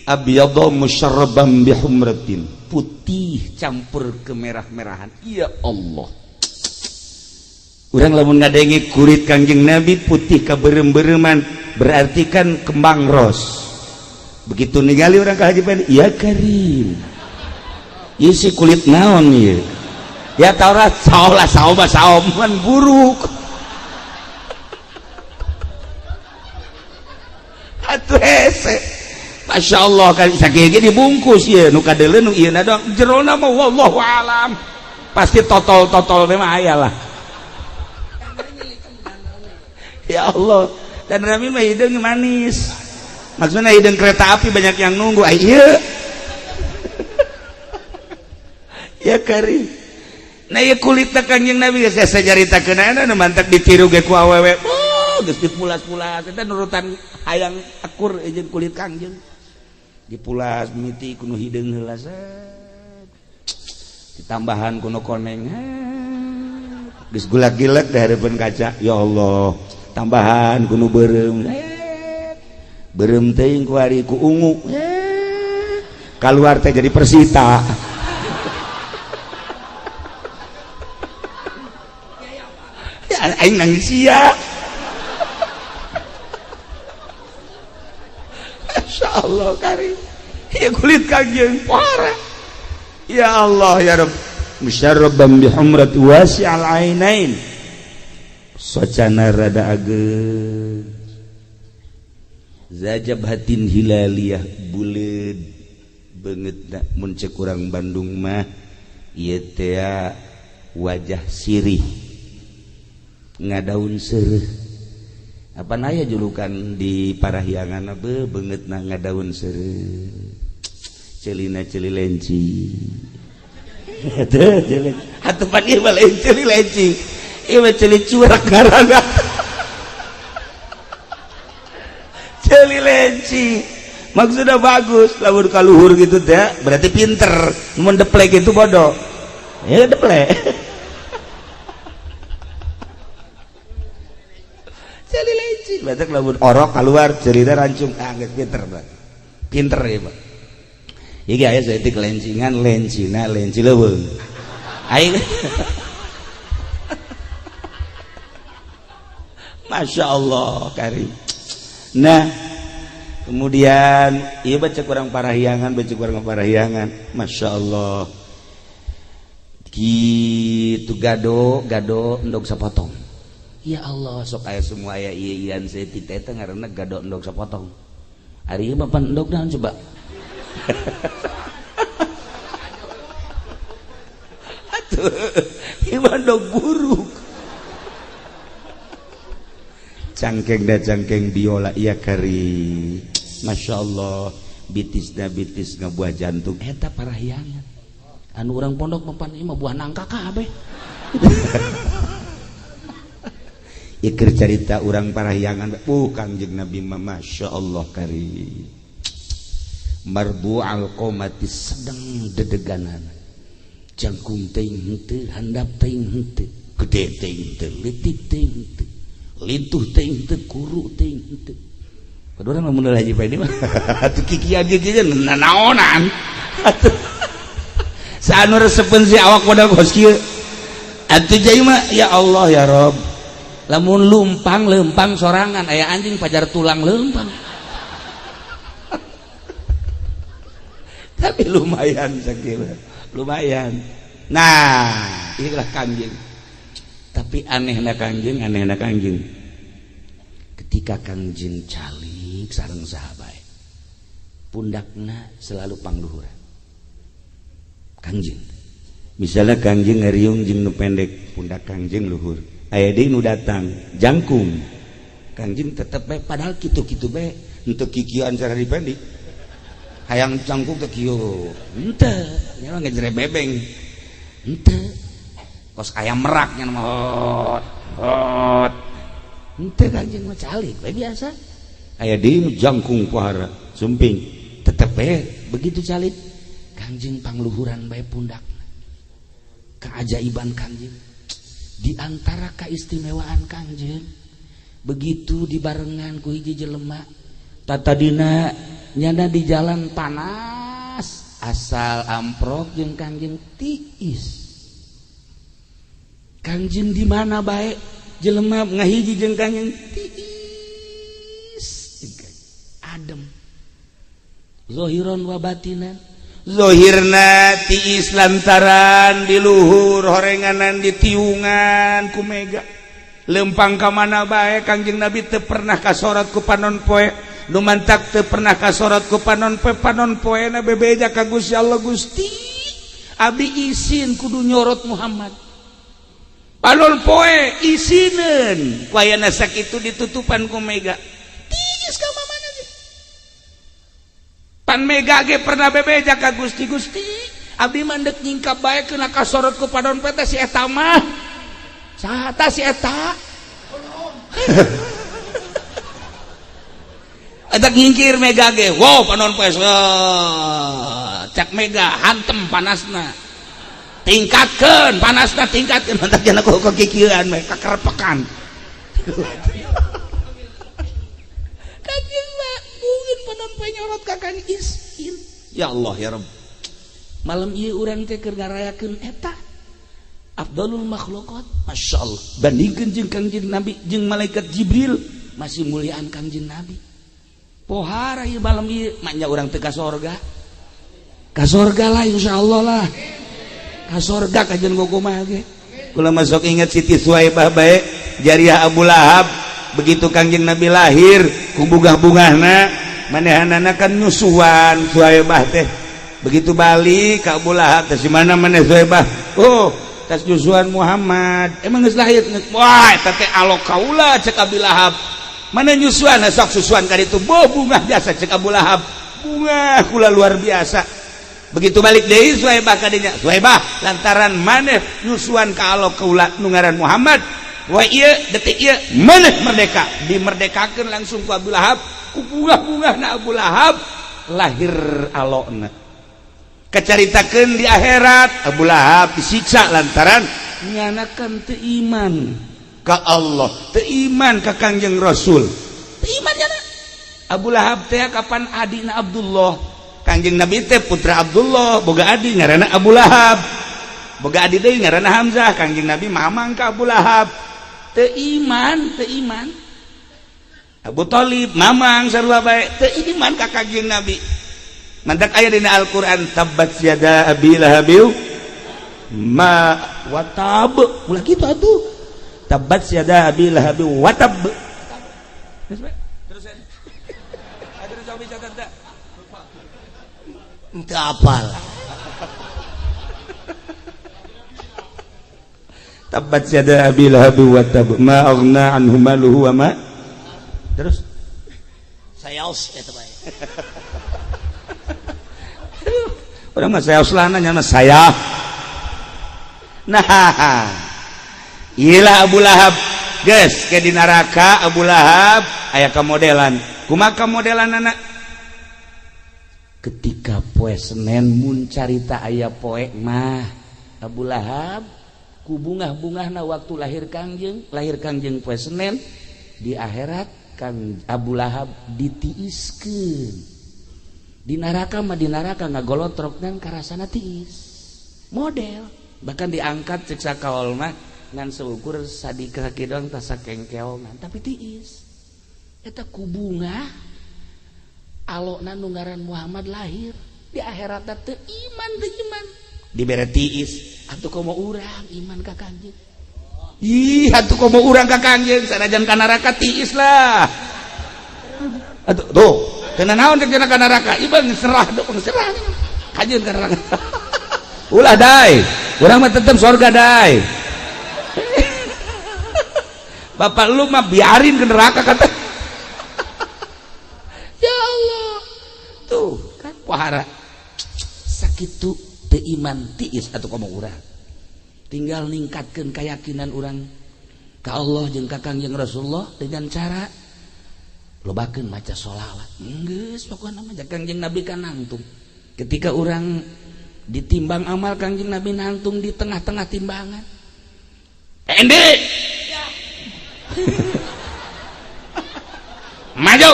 abyadha musyarraban bihumratin. Putih campur kemerah-merahan. Ya Allah. Urang lamun ngadenge kulit Kanjeng Nabi putih kaberem-bereman berarti kan kembang ros. Begitu ningali orang ka Haji Pandi, ya Karim. Ieu si kulit naon ieu? Ya Taurat saoman buruk. Atuh hese. Masya Allah kan sakieu ge dibungkus ieu nu kadeuleun nu ieu na dong jerona mah wallahu alam. Pasti totol-totol mah aya lah. Ya Allah, dan Nabi mah hideung manis. Maksudnya hideung kereta api banyak yang nunggu. Ieu. Ya Karim. Nah ieu kulitna Kanjeng Nabi geus sajaritakeun aya nu mantek ditiru ge ku awewe. Geus dipulas-pulas eta nurutan hayang akur jeung kulit Kanjeng. Dipulas mimiti kuno hideung heula ditambahan kuno koneng geus gulag-gilag da hareupeun kaca. Ya Allah tambahan kuno beureum beureum teuing ku ari ku ungu kaluar teh jadi Persita. Ya aing nangis sia. Masya Allah karim. Ya kulit Kanjeng parah. Ya Allah ya Rabb. musyarraban bihumrat wasi'al ainain socana rada ageus zajabhatin hilaliyah buleud beungeutna mun ceuk urang Bandung mah ieu teh wajah sirih ngadaun seureuh apa aya julukan di parahyangan beungeutna ngadaun seureuh celina celi lenci atuh celi hatupan ieu mah lain celi lenci ieu mah celi curak ngaranna celi lenci maksudnya bagus lamun kaluhur gitu teh berarti pinter mun deplek itu bodoh ya deplek celi lenci berarti lamun orok keluar celina rancung geus pinter berarti pinter ya Pak iki aya saeutik lencingan lencina lenci leuweung aing Masya Allah karim. Nah kemudian iya baca kurang parahyangan Masya Allah gitu gado endog sapotong ya Allah sok aya semua aya ian setik eta ngaranna gado endog sapotong ari ieu mah endog naon coba atuh ieu mah endog buruk cangkeng da cangkeng biola iya kari Masya Allah bitis ngabuah jantung eta parahyangan anu urang pondok mempan ieu mah buah nangka kabeh ikir cerita urang parahyangan Kangjeng Nabi mah Masya Allah kari marbu alqomati sedang dedeganan jangkung teuing henteu handap teuing henteu gede teuing henteu leutik teuing henteu lintuh teuing henteu kuru teuing henteu padahal mun Haji Paidi mah atuh kikian nanaonan atuh saanu resepeun si awak modal kos kieu atuh jadi mah ya Allah ya Rob lamun lempang sorangan aya anjing pajar tulang lempang tapi lumayan sakieu lumayan nah inilah Kangjeng tapi anehna Kangjeng ketika Kangjeng calik sareng sahabat pundakna selalu pangluhuran Kangjeng misalnya Kangjeng ngariung jeung nu pendek pundak Kangjeng luhur aya deui nu datang jangkung Kangjeng tetep bae padahal kitu-kitu bae henteu kikieuan cara dipendi hayang jangkung teh kieu henteu nya mah ngejere bebeng henteu kos aya meraknya mah hot henteu Kangjeng mah calik bae biasa aya deui jangkung pohara sumping tetep bae begitu calik Kangjeng pangluhuran bae pundak keajaiban Kangjeng di antara keistimewaan Kangjeng begitu dibarengan ku hiji jelema tatadina nyana di jalan panas asal amprok jeung Kangjeng tiis Kangjeng di mana bae jelema ngahiji jeung Kangjeng tiis adem zahiran wa batinan zohirna tiis lantaran di luhur horenganan di tiungan ku mega lempang ka mana bae Kangjeng Nabi teu pernah kasorat ku panon poe nu mantak teu pernah kasorat ku panon poena bebeja ka Gusti Allah Gusti abdi isin kudu nyorot Muhammad panon poe isineun ku ayana sakitu ditutupan ku mega tiis ka mana pan mega ge pernah bebeja ka Gusti abdi mandek nyingkap bae kena kasorot ku padon peta si eta mah saha ta si eta eta ngingkir mega ge wow panon poe cak mega hantem panasna tingkatkeun panasna tingkatkeun mantak jana ku kikieuan mah kakerepekan Kangjeng mah mungkin panon poe nyorot ka Kang Isin ya Allah ya Rabb malam ieu urang teh keur ngarayakeun eta afdalul makhluqat Masya Allah bandingkeun jeung Kangjeng Nabi jeung malaikat Jibril masih muliaan Kangjeng Nabi pohara ieu malam ieu manya urang teh ka sorga lah insyaallah lah ka surga kajen kumaha ge. Kula masuk ingat Siti Suwaibah bae jariah Abu Lahab begitu Kangjeng Nabi lahir ku bungah-bungahna manehanana kan nyusuan Suwaibah teh begitu balik ka Abu Lahab teh mana maneh Suwaibah oh tas nyusuan Muhammad emang geus lahir wah eta teh alok kaula cek Abu Lahab mana nyusuan sok susuan ka ditu bungah biasa cek Abu Lahab bunga kula luar biasa begitu balik deui Suwaibah ka dinya Suwaibah lantaran maneh nyusuan ka alok kaula nu ngaran Muhammad wah ieu detik ieu maneh merdeka dimerdekakeun langsung ku Abu Lahab ku bunga-bungahna Abu Lahab lahir alokna kacaritakeun di akhirat Abu Lahab disiksa lantaran nyanakan teu iman ka Allah teu iman ka Kangjeng Rasul teu iman nyana Abu Lahab teh kapan adina Abdullah Kangjeng Nabi teh putra Abdullah boga adi ngaranna Abu Lahab boga adi deui ngaranna Hamzah Kangjeng Nabi mamang ka Abu Lahab teu iman Abu Thalib mamang sarua bae teu iman ka Kangjeng Nabi mantak aya dina Al-Qur'an tabbat yada abi lahabil ma watab ulah kitu atuh tabbat yada abi lahabil watab terus ente apal tabbat yada abi lahabi wa tab ma aghna anhu maluhu wa ma terus sayaos eta bae urang mah sayaos lana nya saya nah iyalah Abu Lahab geus ke di neraka Abu Lahab aya kamodelan kumaha kamodelan anak ketika poe Senen mun carita aya poe mah Abu Lahab ku bungah-bungahna waktu lahir Kangjeng poe Senen di akhirat Kang Abu Lahab ditiiskeun di neraka mah di neraka ngagolotroknan karasana tiis model bahkan diangkat cek sakaol mah ngan seukur sadika kidong tasa kengkeongan tapi tiis eta ku bungah alokna nu ngaran Muhammad lahir di akhirat teh iman dibere tiis atuh komo urang iman ka Kangjeng ih atuh komo urang ka Kangjeng sanajan ka neraka tiis lah atuh tuh teu naon teh ka neraka iban serah serah Kangjeng ka neraka ulah dai urang mah tetep surga dai bapak lu mah biarin ke neraka kata ya Allah tuh kan wahara sakitu teu iman tiis atuh komo urang tinggal ningkatkeun keyakinan urang ka Allah jeung ka Kangjeng Rasulullah dengan cara lobakeun maca sholawat geus pokona mah Kangjeng Nabi kan nangtung ketika urang ditimbang amal Kangjeng Nabi nangtung di tengah-tengah timbangan ende maju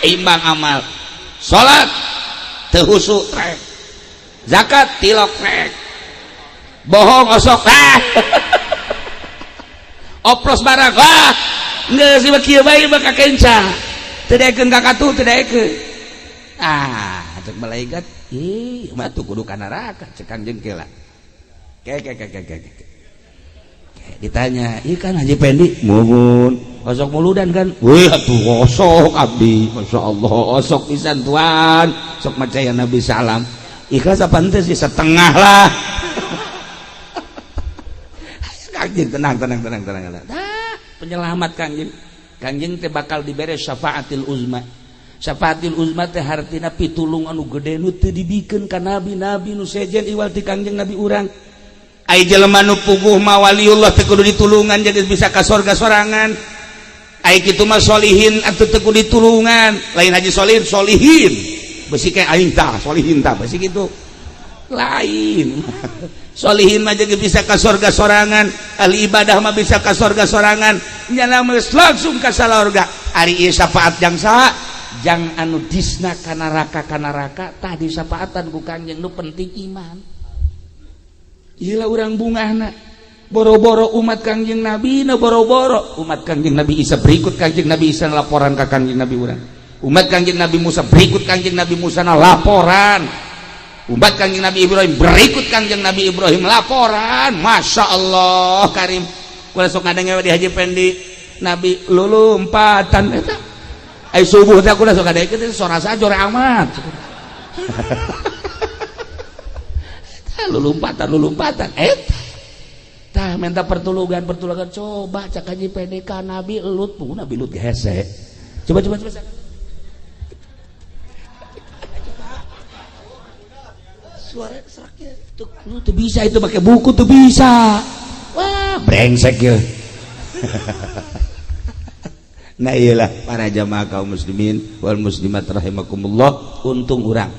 imbang amal salat teu husuk rek zakat tilok rek bohong osok oplos barang geus ieu kieu bae mah kencang teu daekeun ka katu teu daekeun cek malaikat ih mah tuh kudu ka neraka cek Kangjeng ke lah ditanya ikan Haji Pendi mumun osok muludan kan wih atuh osok abdi Masya Allah osok pisan tuan sok macaya Nabi salam ikhlas apa ente sih setengah lah Kangjeng tenang penyelamat Kangjeng teh bakal dibere syafaatil uzma teh hartina pitulung anu gede nu teu dibikeun ka nabi-nabi nu sejen iwal ti Kangjeng Nabi urang ai jelema nu puguh mah waliullah teu kudu ditulungan jadi bisa ka surga sorangan ai kitu mah solihin atuh teu kudu ditulungan lain haji solihin besi kayak aing tah solihin tah besi kitu lain solihin mah jadi bisa ka surga sorangan ahli ibadah mah bisa ka surga sorangan nyana geus langsung ka salorga ari ieu syafaat jang saha jang anu disna ka neraka tah disapaatan ku Kangjeng nu penting iman iyalah urang bungahna boro-boro umat Kangjeng Nabi na boro-boro umat Kangjeng Nabi Isa berikut Kangjeng Nabi Isa laporan ka Kangjeng Nabi urang umat Kangjeng Nabi Musa berikut Kangjeng Nabi Musa na laporan umat Kangjeng Nabi Ibrahim berikut Kangjeng Nabi Ibrahim laporan Masya Allah Karim kula sok ngadenge di Haji Pendi Nabi lulumpatan eta ai subuh teh kula sok ngadenge teh sora sajore amat lulumpatan eta tah minta pertulungan coba cak Haji Pendi ka Nabi Lut pun Nabi Lut hese coba suara seraknya tuh bisa itu pakai buku tuh bisa wah brengsek ya nah iyalah para jamaah kaum muslimin wal muslimat rahimakumullah untung urang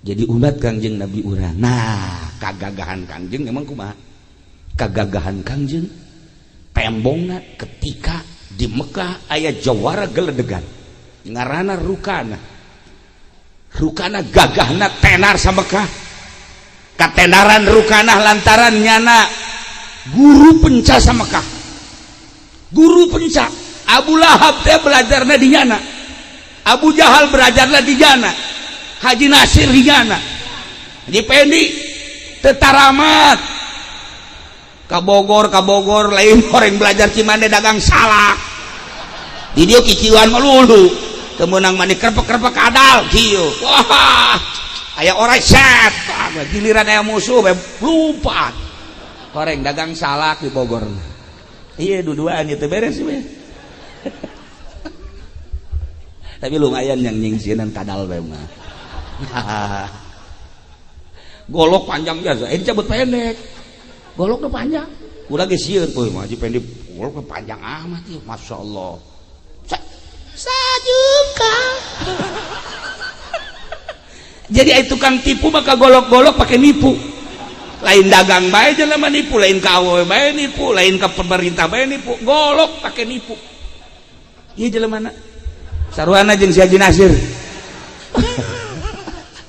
jadi umat Kangjeng Nabi urang nah kagagahan Kangjeng emang kumaha kagagahan Kangjeng tembongna ketika di Mekah aya jawara geledegan ngaranna Rukana gagahna tenar sa Mekah katenaran Rukana lantaran nyana guru penca sa Mekah guru penca Abu Lahab teh belajarna di nyana Abu Jahal belajarna di nyana Haji Nasir di nyana Haji Pendi tetaramat ka Bogor lain orang belajar Cimande dagang salak di dieu kiciuan melulu temenang mani kerpek adal kieu wah aya orang set giliran aya musuh lupa koreng dagang salak di Bogor iya duduan itu beres we tapi lumayan yang nyingsinan kadal we mah golok panjang biasa ini cabut pendek goloknya panjang udah ge sieun euy mah Haji Pendi goloknya panjang amat ieu masyaallah sajuka jadi itu tukang tipu maka golok-golok pakai nipu lain dagang bae jelema nipu lain ka awewe bae nipu lain ka pemerintah bae nipu golok pakai nipu ieu jelemana saruana jeung si Haji Nasir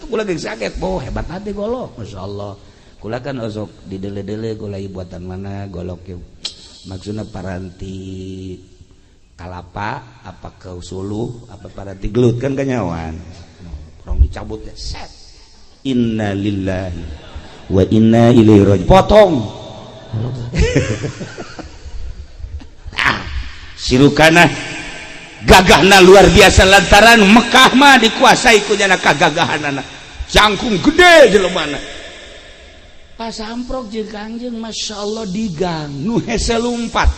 kula geus sakit boh hebat hati golok masyaallah kula kan osok didele-dele golai buatan mana golok yeuh maksudna paranti kalapa apa ke suluh apa pada tiglut kan kanyawan orang dicabut ya set inna lillahi wa inna ilaihi raji'un potong si Rukana gagahna luar biasa lantaran Mekah mah dikuasai ku nyana kagagahanana jangkung gede jelemana pas amprok jeung Kangjeng masyaallah digang nu hese lumpat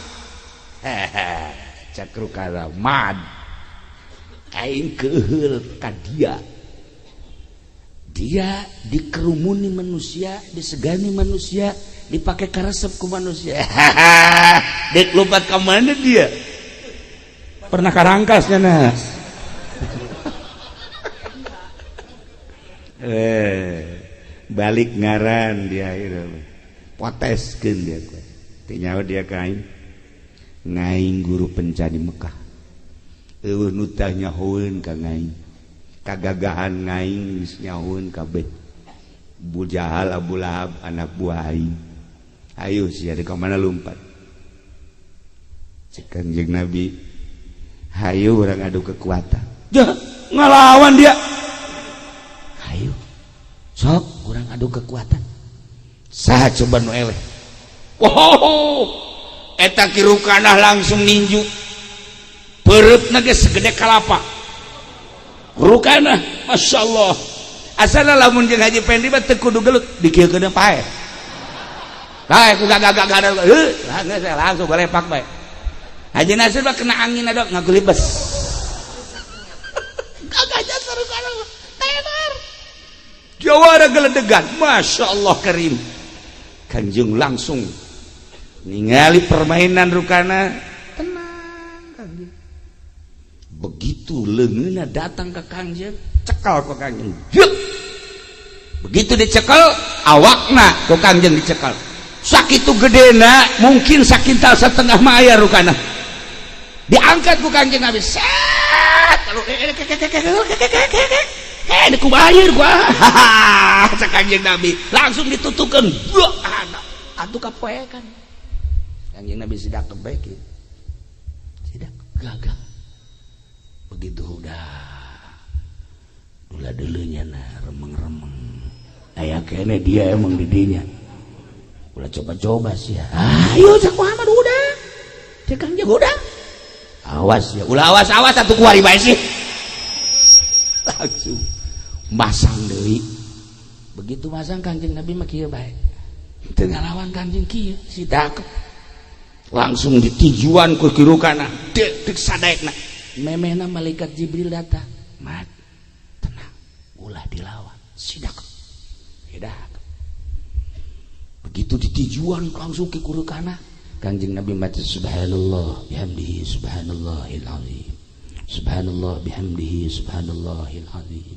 cak Rukana mad aing keheul ka dia dikerumuni manusia disegani manusia dipakai karesep ku manusia dek lompat ka mana dia pernah karangkasnya nas balik ngaran dia poteskeun dia tinyawa dia kain ngaing guru penca di Mekah eueuh nu teh nyahoeun ka ngaing kagagahan ngaing geus nyahoeun kabeh Bu Jahal Abu Lahab anak buah aing ayo sia di ka mana lumpat cek Kangjeng Nabi hayu urang adu kekuatan jah ngalawan dia hayu sok urang adu kekuatan saha coba nu eleh wow eta ki Rukana langsung ninju pereupna geus segede kalapa Rukana masyaallah asana lamun jeung Haji Pendi mah teu kudu gelut dikieukeun pae kae ku gagah langsung balepak bae Haji Nasir mah kena angin ada ngagulibes gagahnya Rukana tenar jawara geledegan masyaallah karim Kanjeng langsung ningali permainan Rukana tenang Kangjeng begitu leungeunna datang ke Kangjeng cekal ku Kangjeng begitu dicekel awakna ku Kangjeng dicekel sakitu gedena mungkin sakintal setengah mah aya Rukana diangkat ku Kangjeng Nabi set ini kubayar gua cek Kangjeng Nabi langsung ditutukeun atuh kapoekan Kangjeng Nabi sidak kebaik ya. Sidak gagah begitu udah dula-dulunya nah remeng-remeng aya kene dia emang didinya ulah coba-coba sih ya. Ayo cak Muhammad udah cek Kang Jeng udah awas ya ulah awas atuh kuari bae sih langsung masang deui begitu masang Kanjeng Nabi mah kieu bae teu ngalawan Kanjeng kieu si dakep langsung ditijuan ku kiru kana dek sadaekna memehna malaikat Jibril datang mat tenang ulah dilawan sidak edak begitu ditijuan langsung ke kiru kana Kanjeng Nabi maca subhanallah bihamdihi subhanallahil azim subhanallah bihamdihi subhanallahil azim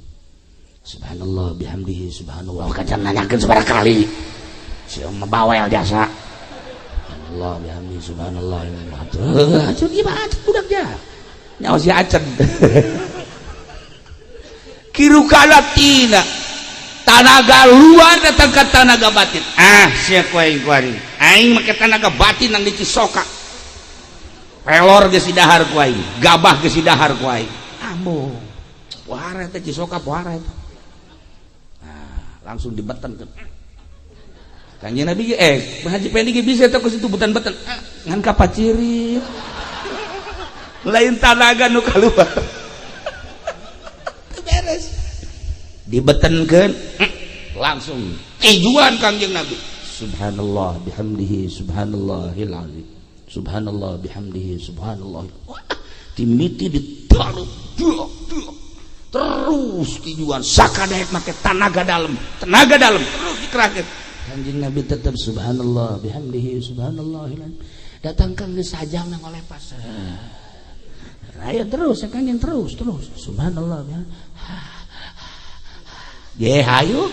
subhanallah bihamdihi subhanallah kacan nanyakeun sabaraha kali si bawel jasa subhanallah bihamdihi subhanallahil azim acun ieu mah acen budak ja nyawa si acen kiru kana tina tanaga luar datang ke tanaga batin sia kuaing aing make tanaga batin nang di Cisoka pelor geus dahar ku aing gabah geus dahar ku aing ambo pohara teh Cisoka pohara eta langsung dibetenkeun Kanjeng Nabi Haji Pendi ge bisa teh ku situ beten-beten ngan ka pacirit lain tanaga nu kaluar beres dibetenkeun langsung tijuan Kanjeng Nabi subhanallah bihamdihi subhanallahil azim subhanallah bihamdihi subhanallah timiti ditaruh terus tijuan sakadaek make tenaga dalam terus dikerahkeun Kanjeng Nabi tetap subhanallah bihamdihi subhanallahil azim datang ke sajang nang oleh pas ayo terus Kanjeng terus subhanallah ye hayu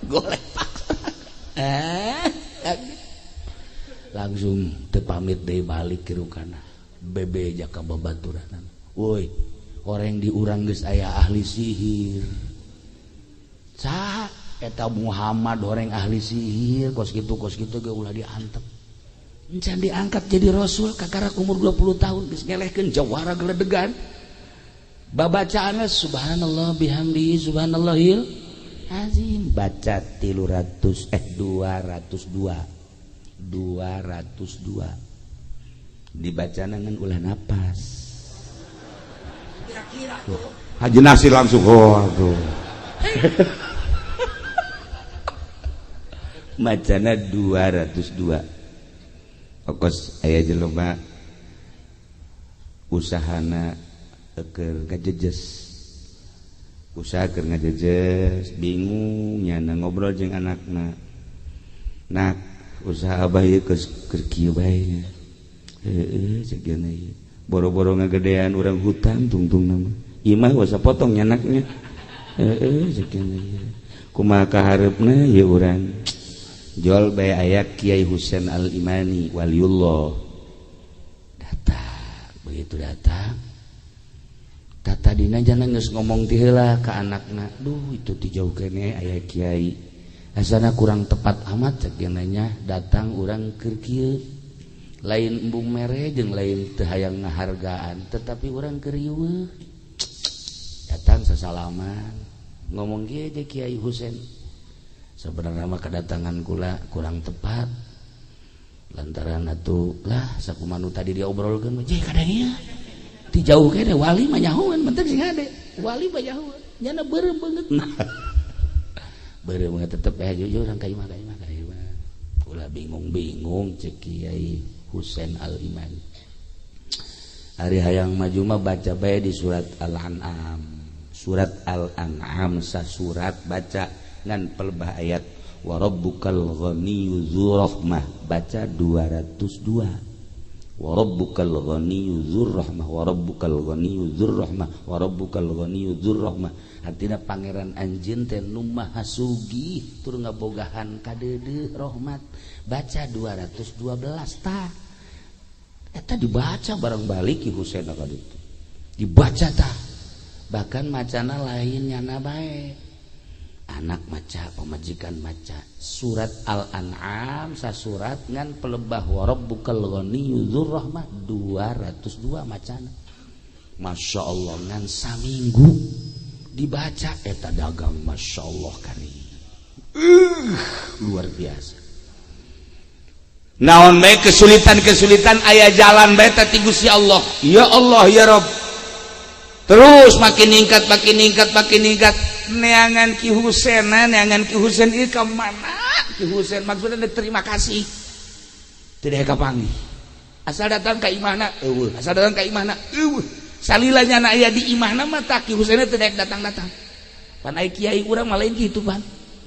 golek paksa langsung tepamit deui balik kiru kana bebe jaka babaturan woi orang di urang geus aya ahli sihir sa eta Muhammad orang ahli sihir kos kitu ge ulah diantep encan diangkat jadi rasul kakara umur 20 tahun geus ngelehkeun jawara geledegan babacaanna subhanallah bihamdihi subhanallahil azim baca 202 dibacana ngan ulah napas kira-kira Haji Nasir langsung aduh macana 202 okos aya jelema usahana keur ngajejes usaha keur ngajejes bingung nyana ngobrol jeung anakna nak usaha abah ieu keur kieu bae heueuh ceuk ieu boro-boro ngagedean urang hutan tungtungna mah ieu mah wasa potong nyanaknya heueuh ceuk ieu kumaha kaharepna ieu urang jual bae aya Kiai Husain Al-Imani waliullah datang begitu datang tata dina jana geus ngomong ti heula ka anakna duh itu ti jauh kene aya kiai asana kurang tepat amat cek nanya datang urang keur kieu lain embung mere jeung lain teu hayang ngahargaan tetapi urang keur riweuh datang sasalaman ngomong kieu je Kiai Husain sebenarnya mah kedatangan kula kurang tepat lantaran atuh lah sakumaha nu tadi diobrolkeun mah je kadania ti jauh kene wali mah nyahoan mentek sing hade wali mah nyahoan nyana beureum beungeut beureum beungeut tetep jujur urang ka imah ulah bingung cek Kiai Husain Al-Iman ari hayang maju mah baca bae di surat Al-An'am sasurat baca ngan pelebah ayat wa rabbukal ghaniyyu dzur rahmah baca 202 wa rabbukal ghaniyyu dzur rahmah wa rabbukal ghaniyyu dzur rahmah wa rabbukal ghaniyyu dzur rahmah artina pangeran anjeun teh nu maha sugih tur ngabogahan kadeudeu rahmat baca 212 tah eta dibaca bareng balik Ki Husain ka ditu dibaca tah bahkan macana lain nyana bae anak maca pamajikan maca surat Al-An'am sasurat ngan pelebah wa rabbukal ghaniyyu dzur rahmah 202 macana Masya Allah ngan saminggu dibaca eta dagang Masya Allah kari luar biasa. Naon bae kesulitan aya jalan bae ti Gusti Allah. Ya Allah ya Rabb. Terus makin ningkat neangan Ki Husein ieu ka mana? Ki Husein maksudna terima kasih. Teu daek kapanggih. Asal datang ka imahna eueuh, salilanya na aya di imahna mah tak Ki Husein teu daek datang-datang. Pan aya kiai urang mah lain kitu pan.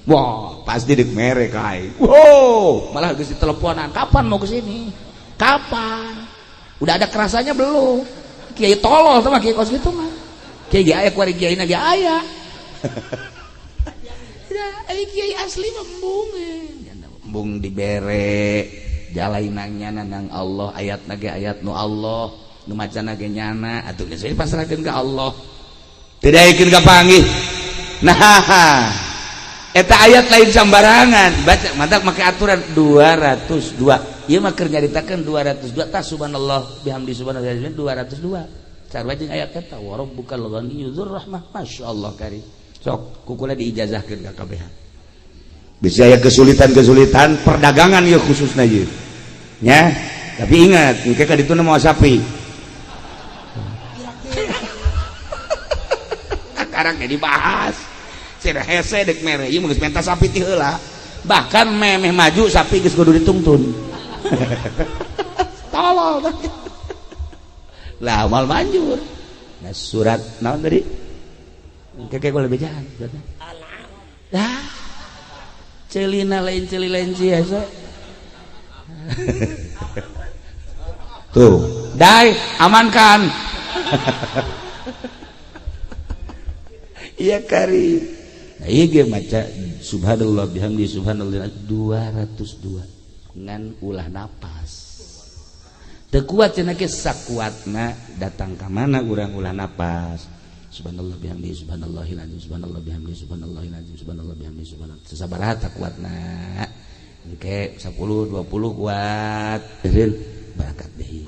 Wah, pasti dek merek ay. Wow, malah geus diteleponan. Kapan mau ke sini? Kapan? Udah ada kerasanya belum? Kiai tolol sama kiai kos gitu mah. Kiai ge aya kuari kiai na ge aya. Ai kiai asli embung. Embung dibere. Jalainannya nang Allah, ayatna ge ayat nu Allah, nu macana ge nyana, atuh geus pasrahkeun ka Allah. Teu daekeun ka panggih. Nah, eta ayat lain sambarangan baca mantap make aturan 202 ieu mah keur nyaritakeun 202 tah subhanallah bihamdi subhanallah 202 sarua jeung ayat eta wa rabbukal ghaniyyu dzur rahmah masyaallah kari sok kukula diijazahkeun ka kabehan bisa aya kesulitan perdagangan ieu khususna ieu nya tapi ingat engke ka ditu mah sapi sekarang dibahas cenah hese dek mere ieu geus menta sapi ti heula bahkan memeh maju sapi geus kudu ditungtun tolol lah mal manjur nah surat naon tadi keke gua lebih jahan dah celina lain celi lain biasa tuh dai amankan iya kari. Nah, iya maca subhanallah bihamdi subhanallah 202 ngan ulah napas. Teu kuat cenah ge sakuatna datang ka mana urang ulah napas. Subhanallah bihamdi subhanallahil azim subhanallah bihamdi subhanallahil azim subhanallah bihamdi subhanallah. Sabaraha tak kuatna. Engke 10 20 kuat. Eureun barakat deui.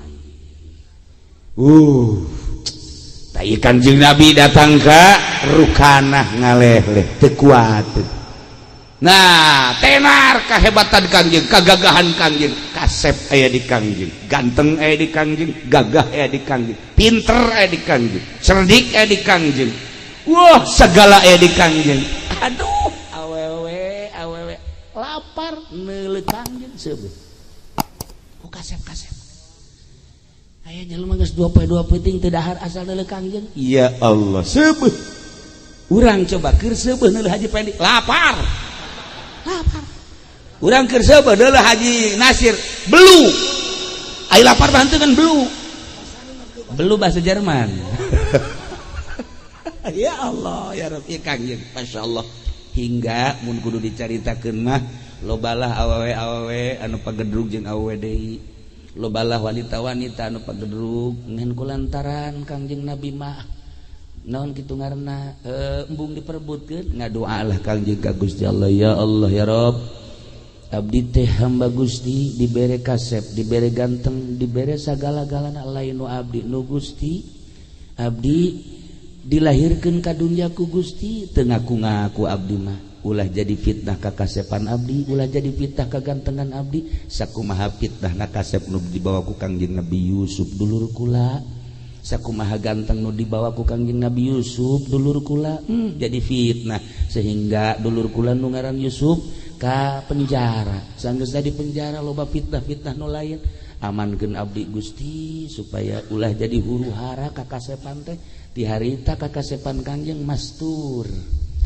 Tai Kanjeng Nabi datang ke rukanah ngaleh-leh teu kuat. Nah, tenar kahebatan Kanjeng, kagagahan Kanjeng, kasep aya di Kanjeng, ganteng aya di Kanjeng, gagah aya di Kanjeng, pinter aya di Kanjeng, cerdik aya di Kanjeng. Wah, segala aya di Kanjeng. Aduh, awewe lapar neuleuh Kanjeng seueuh. Ku kasep-kasep. Aya jelema geus 2 penting teu dahar asal neuleuh Kangjeng. Ya Allah, seueuh. Urang coba keur seueuh neuleuh haji pendik, lapar. Urang keur seueuh neuleuh haji Nasir, belu. Ai lapar bantu kan belu. Belu bahasa Jerman. Ya Allah, ya Rabbi Kangjeng, masyaallah. Hingga mun kudu dicaritakeun mah lobalah awewe anu pagedrug jeung awewe deui. Lobalah wanita-wanita anu pagedrug ngan kulantaran Kangjeng Nabi mah naon kitu ngaranna embung diperebutkeun ngadoalah Kangjeng ka Gusti Allah ya Allah ya Rabb abdi teh hamba Gusti dibere kasep dibere ganteng dibere sagala-galana lain nu abdi nu Gusti abdi dilahirkeun ka dunya ku Gusti teu ngaku-ngaku abdi mah ulah jadi fitnah ka kasepan abdi ulah jadi fitnah ka gantengan abdi sakumaha fitnah na kasep nu dibawa ku Kangjeng Nabi Yusuf dulur kula sakumaha ganteng nu dibawa ku Kangjeng Nabi Yusuf dulur kula jadi fitnah sehingga dulur kula nu ngaran Yusuf ka penjara sanggeus di penjara loba fitnah nu lain amankeun abdi Gusti supaya ulah jadi huru-hara ka kasepan teh ti harita ka kasepan Kangjeng mastur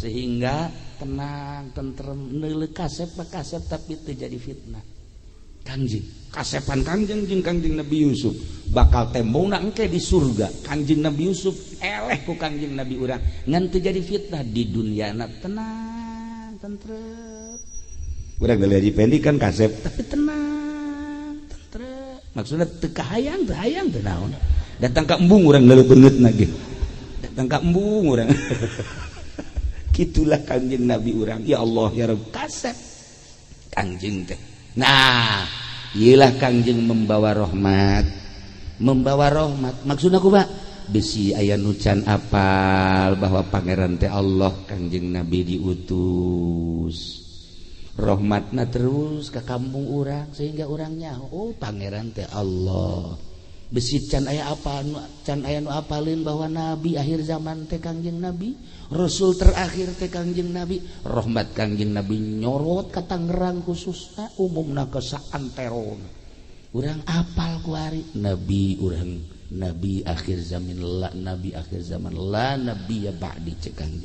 sehingga tenang tentrem neuleuh kasep tapi teu jadi fitnah Kangjeng kasepan Kangjeng jeung Kangjeng Nabi Yusuf bakal tembongna engke di surga Kangjeng Nabi Yusuf eleh ku Kangjeng Nabi urang ngan teu jadi fitnah di dunyana tenang tentrem urang geuleuh dipendi kan kasep tapi tenang tentrem maksudna teu kahayang teu naon datang ka embung urang geuleuh beungeutna ge datang ka embung urang itulah Kangjeng Nabi urang ya Allah ya Rabb kasep Kangjeng teh nah iyalah Kangjeng membawa rahmat maksudna kumaha besi aya nucan apal bahwa pangeran teh Allah Kangjeng Nabi diutus rahmatna terus ke kampung urang sehingga urangnya oh pangeran teh Allah besi can aya apa can aya nu apalin bahwa Nabi akhir zaman teh Kangjeng Nabi Rasul terakhir teh Kangjeng Nabi rahmat Kangjeng Nabi nyorot ka Tangerang khususna umumna ke saantero urang apal ku ari Nabi urang Nabi akhir zaman la Nabi akhir zaman la Nabi ya ba'di cekang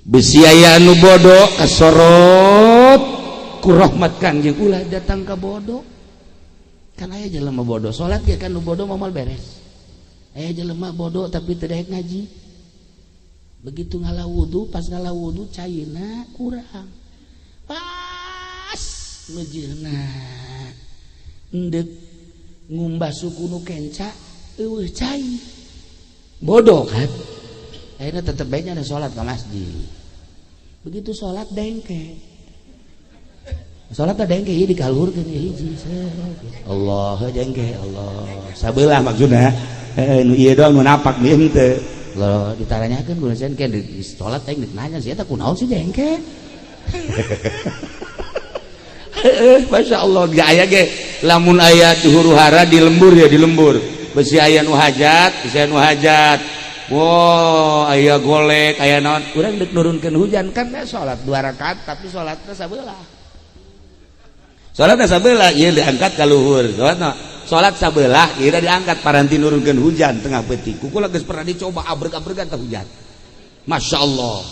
besi aya anu bodoh kasorot ku rahmat Kangjeng ulah datang ka bodoh kan aya jelema bodoh salat ge kan nu bodoh momal beres aya jelema bodoh tapi teu daek ngaji begitu ngalah wudu pas ngalah wudu cairna kurang pas ngejirna endek ngumbah suku nu kenca cai bodoh kan akhirnya tetep baiknya ada sholat ke masjid begitu sholat dengke sholat ada dengke ini dikalurkan hiji Allah dengke Allah sabelah maksudnya nu iya doang nu napak nih ente lo ditaranyakan guna dengke di sholat teh nanya sih eta kunaon sih dengke Masya Allah gak aya ge lamun aya di huru-hara di lembur ya di lembur besi aya nu hajat besi aya nu hajat wow aya golek aya naon urang dek nurunkeun hujan kan salat 2 rakaat tapi salatna sabelah ieu diangkat ka luhur salat sabelah ieu diangkat paranti nurunkeun hujan tengah peuting kukula geus pernah dicoba abreg-abregan teh hujan Masya Allah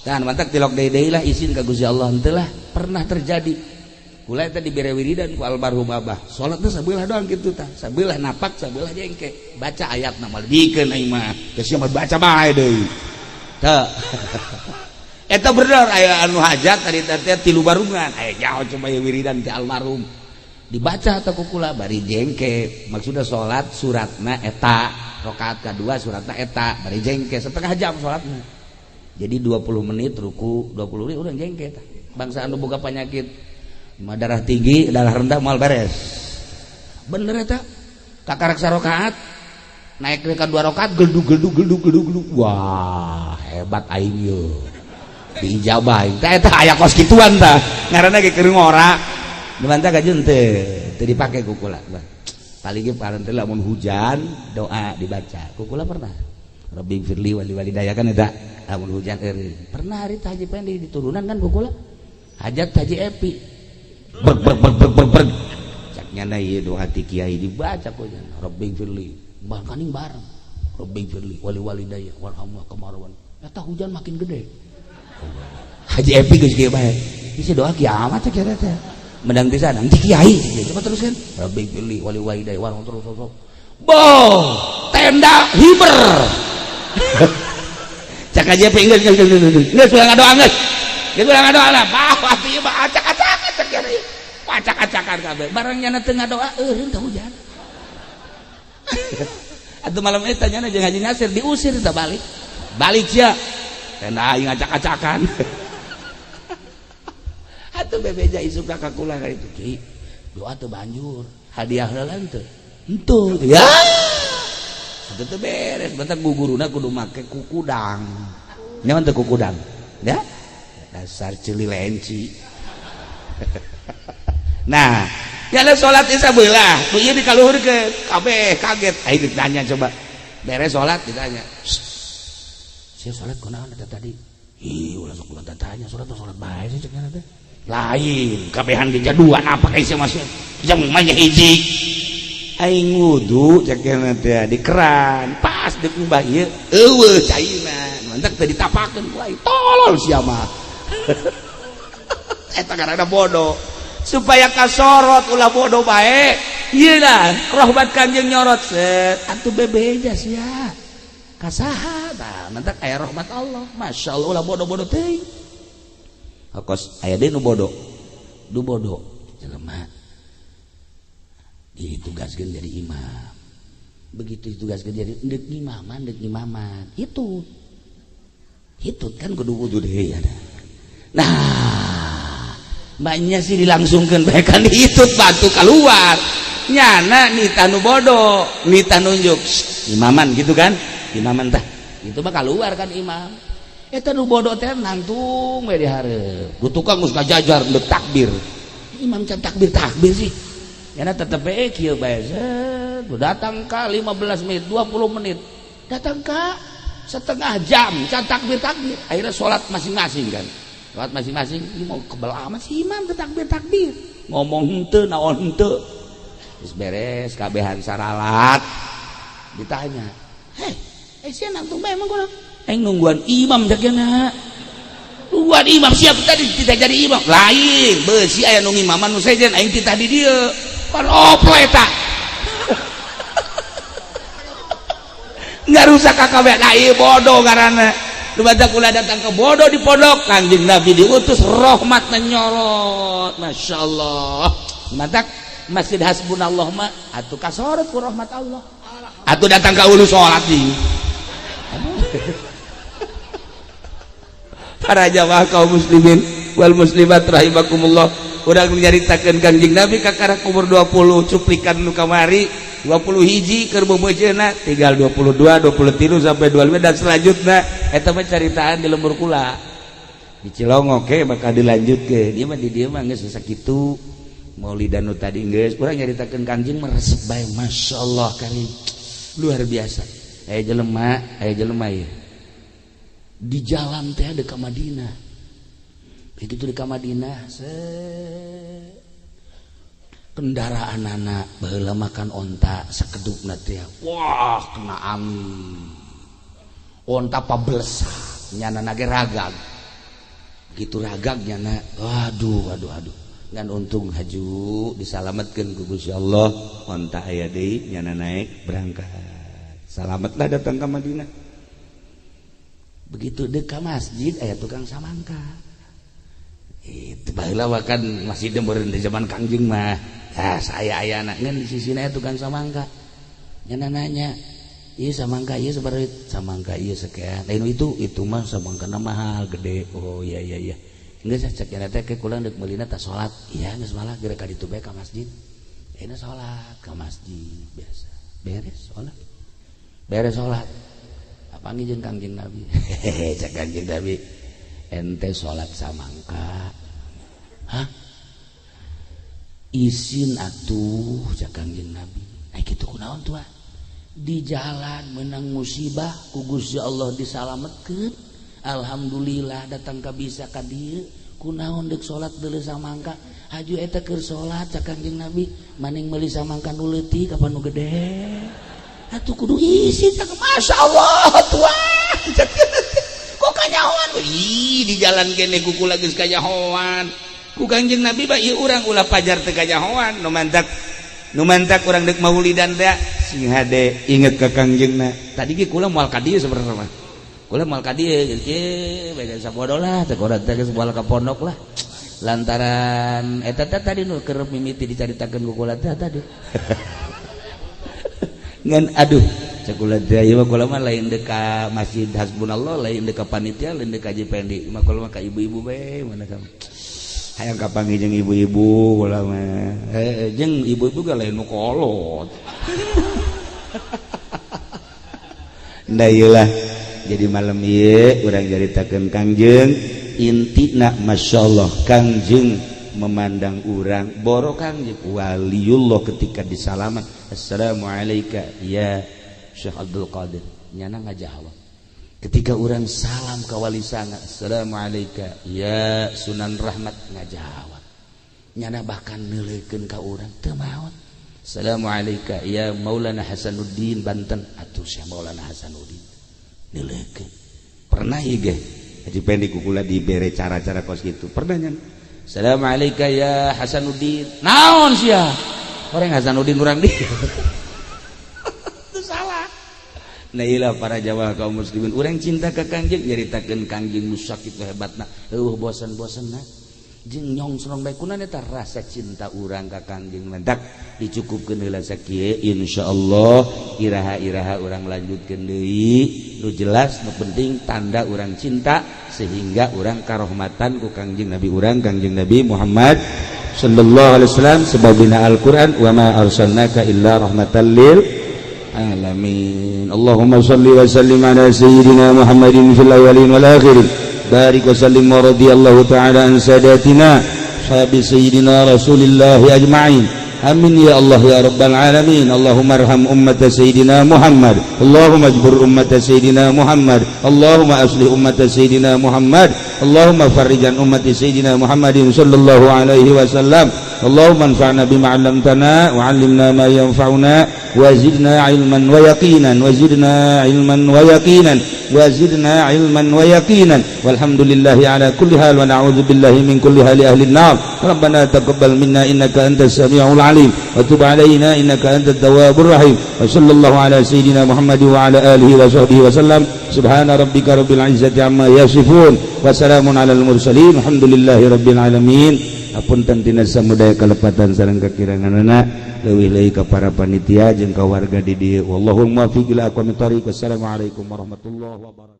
dan mantak tilok deui lah izin ka Gusti Allah henteu lah pernah terjadi kula eta dibere wiridan ku almarhum Abah salatna sabelah doang kitu tah sabelah napak sabelah jengke baca ayatna mah dikeun aing mah geus mah baca bae deui teu eta bener aya anu hajat tadi teh 3 barungan aya nyaho coba wiridan ti almarhum dibaca teh ku kula bari jengke maksudna salat suratna eta rakaat kadua suratna eta bari jengke setengah jam salatna jadi 20 menit ruku 20 menit urang jengke tah bangsa anu boga penyakit darah tinggi darah rendah mal beres bener eta kakarek sarokaat naik ke 2 rakaat geldug wah hebat aing yo diijabah tah eta aya kos kituan tah ngaranna ge keur ngora dimanta gajeun teu dipake ku kula paling ge paran teh lamun hujan doa dibaca ku kula pernah Rabbi firli wali walidayah kan eta lamun hujan eureun pernah hari haji pendi diturunan kan ku kula hajat haji epi berg caknya na ieu doa ti kiai dibaca ku Rabbi firli kaning bareng Rabbi firli wali walidayah warhamna kamarwan eta hujan makin gede haji epi geus kieu bae isi doa kiamat cek eta teh mendang pisan ti kiai coba teruskeun Rabbi firli wali walidayah warhamna terus boh tenda hiber cak haji epi geus ulah ngadoa geus ulah ngadoa lah bah ati mah acak-acak cek acak-acakan kabeh barangnya teu ngadoa eureun teh hujan atuh malam eta nya jeung Haji Nasir diusir teh balik sia tenda aing acak-acakan atuh bebeja isuk ka kula ka itu Ki doa teu banjur hadiah heula teu henteu ya atuh teu beres batak guguruna kudu make kukudang nyaon teh kukudang ya dasar cililenci nah ya sholat isya belah nu ieu dikaluhurkeun kabeh kaget aing ditanya coba beres sholat ditanya sia sholat kunaon eta tadi ulah sok ulah tanya sholat bae sih cek teh lain kabehan di jaduan apa kayak sia masih jam manya hiji aing wudu cek teh di keran pas deuk mbah ieu eueuh caina mantep teh ditapakeun ku aing tolol sia mah eta karana bodoh supaya kasorot ulah bodoh bae ieu lah rahmat Kanjeng nyorot set atuh bebeja sia kasaha tah mentek aya rahmat Allah masyaallah ulah bodoh-bodoh teuing hakos aya deui nu bodoh jelema ditugaskeun jadi imam begitu ditugaskeun jadi deuk imaman itu kan kudu wudu deui ada nah mbaknya sih dilangsungkan baik kan itu batu keluar nyana nita nu bodoh nita nunjuk imaman gitu kan imaman tah itu mah keluar kan imam eta nu bodoh teh nantung we di hareup du tukang geus ngajajar nu takbir imam can takbir sih yana tetep kieu bae datang ka 15 menit 20 menit datang ka setengah jam can takbir akhirnya sholat masing-masing kan sholat masing-masing ini mau kebal amat si imam ke takbir ngomong henteu naon henteu geus beres kabehan saralat ditanya sia nangtung bae emang kunaon aing nungguan imam jakena nungguan imam siap tadi tidak jadi imam lain beusi aya nu ngimaman nu sejen aing titah di dieu kan opo eta nggak rusak kakak nah iya bodoh karena lu baca kula datang ke bodoh di pondok Kanjeng Nabi diutus rahmat menyorot Masya Allah mantak masjid hasbunallah mah atuh kasorot ku rahmat Allah atuh datang ke ulu sholat di para jamaah kaum muslimin wal muslimat rahimakumullah urang nyaritakeun Kanjeng Nabi kakara umur 20 cuplikan nu kamari 20 hiji keur bebejeuna tinggal 22 23 sampai 25 dan selanjutnya eta mah caritaan di lembur kula di Cilongok ke bakal dilanjutkeun ieu mah di dieu mah geus sakitu maulidan nu tadi geus urang nyaritakeun Kanjeng mah resep bae masyaallah karim luar biasa aya jelema ieu di jalan teh ada ka Madinah begitu di ka Madinah kendaraan anak baheula makan onta sakedupna teh wah kena angin onta pablesak nyana ge ragag gitu ragag nyana waduh ngan untung haju disalametkeun ku Gusti Allah onta aya deui nyana naik berangkat salametlah datang ke Madinah begitu dekat masjid aya tukang samangka itu baheula makan masjid meureun di zaman Kangjeng mah saya aya anak ngan di sisina tukang samangka nyana nanya ieu samangka ieu sabaraha samangka ieu sekian lain itu mah samangkana mahal gede oh iya geus cek nyana teh ke kula deuk meulina tah salat iya geus malah geura ka ditu bae ka masjid ayeuna salat ka masjid biasa beres salat panggil jeung Kangjeng Nabi cek Kangjeng Nabi ente salat samangka hah izin atuh cek Kangjeng Nabi kitu kunaon tuh di jalan menang musibah ku Gusti Allah disalametkeun alhamdulillah datang ka bisa ka dieu kunaon deuk salat deuleu samangka haju eta keur salat cek Kangjeng Nabi maning meuli samangka nu leutik apa nu gede atuh kudu izin cek Masya Allah tua kok kanyahoan di jalan kene kuku lagi kanyahoan ku Kangjeng Nabi ba ieu urang ulah pajar teu kanyahoan nu mantak urang deuk maulidan teh sing hade inget ka Kangjengna tadi ge kula moal ka dieu sabenerna mah kula moal ka dieu ge bae sabodo lah teh urang teh geus moal ka pondok lah lantaran eta tadi nu keur mimiti dicaritakeun ku kula teh tadi ngan aduh cek kula teh ieu kula mah lain deuk ka masjid hasbunallah lain deuk ka panitia lain deuk ka Jipendi mah kula mah ka ibu-ibu bae mana kamu hayang kapanggih jeung ibu-ibu kula mah jeung ibu-ibu ga lain nu kolot da ieu lah jadi malam ieu urang caritakeun Kangjeng intina masyaallah Kangjeng memandang urang boro Kangjeng waliullah ketika disalaman assalamualaikum ya Syekh Abdul Qadir nyana ngajawab ketika urang salam ka wali sanga assalamualaikum ya Sunan Rahmat ngajawab nyana bahkan neuleukeun ka urang teu maot assalamualaikum ya Maulana Hasanuddin Banten atuh Syekh Maulana Hasanuddin neuleukeun pernah ieu ge Haji Pendi kukula dibere cara-cara kos kitu pernah nyana assalamualaikum ya Hasanuddin naon sia orang Hasanuddin urang di itu salah nah iyalah para jamaah kaum muslimin urang cinta ka Kangjeng nyaritakeun Kangjeng nu sakitu hebatna bosan-bosanna jeung nyongsrong bae kunaon eta rasa cinta urang ka Kangjeng mentak dicukupkeun heula sakieu insyaallah iraha-iraha urang lanjutkeun deui nu jelas nu penting tanda urang cinta sehingga urang karahmatan ku Kangjeng Nabi urang Kangjeng Nabi Muhammad sallallahu alaihi wasallam sebabina Al-Qur'an wa ma arsalnaka illa rahmatan lil alamin. Allahumma shalli wa sallim ala sayyidina Muhammadin fil awwalin wal akhirin barik wa sallim wa radiyallahu ta'ala an sadatina sahabi sayyidina Rasulillah ajma'in. Amin ya Allah ya rabbal alamin. Allahumma arham ummata sayyidina Muhammad, Allahumma ajbur ummata sayyidina Muhammad, Allahumma aslih ummata sayyidina Muhammad, Allahumma farrijan ummati sayyidina Muhammadin sallallahu alaihi wasallam. Allahumma anfa'na bima 'allamtana wa 'allimna ma yanfa'una wa zidna ilman wa yaqinan wa zidna ilman wa yaqinan wa zidna ilman wa yaqinan walhamdulillahi ala kulli hal wa na'udzu billahi min kulli hali ahli an-nar. Rabbana taqabbal minna innaka antas samiul alim wa tub alaina innaka antat tawwabur rahim. Wa sallallahu ala sayyidina Muhammad wa ala alihi wa sahbihi wa sallam. Subhana rabbika rabbil izzati amma yasifun wa salamun alal mursalin alhamdulillahi rabbil alamin. Apunten tina samudaya kalepatan sareng kakiranganna leuwih leuwih ka para panitia jeung ka warga di dieu. Wallahul muwaffiq ila aqwamit thoriq. Wassalamualaikum warahmatullahi wabarakatuh.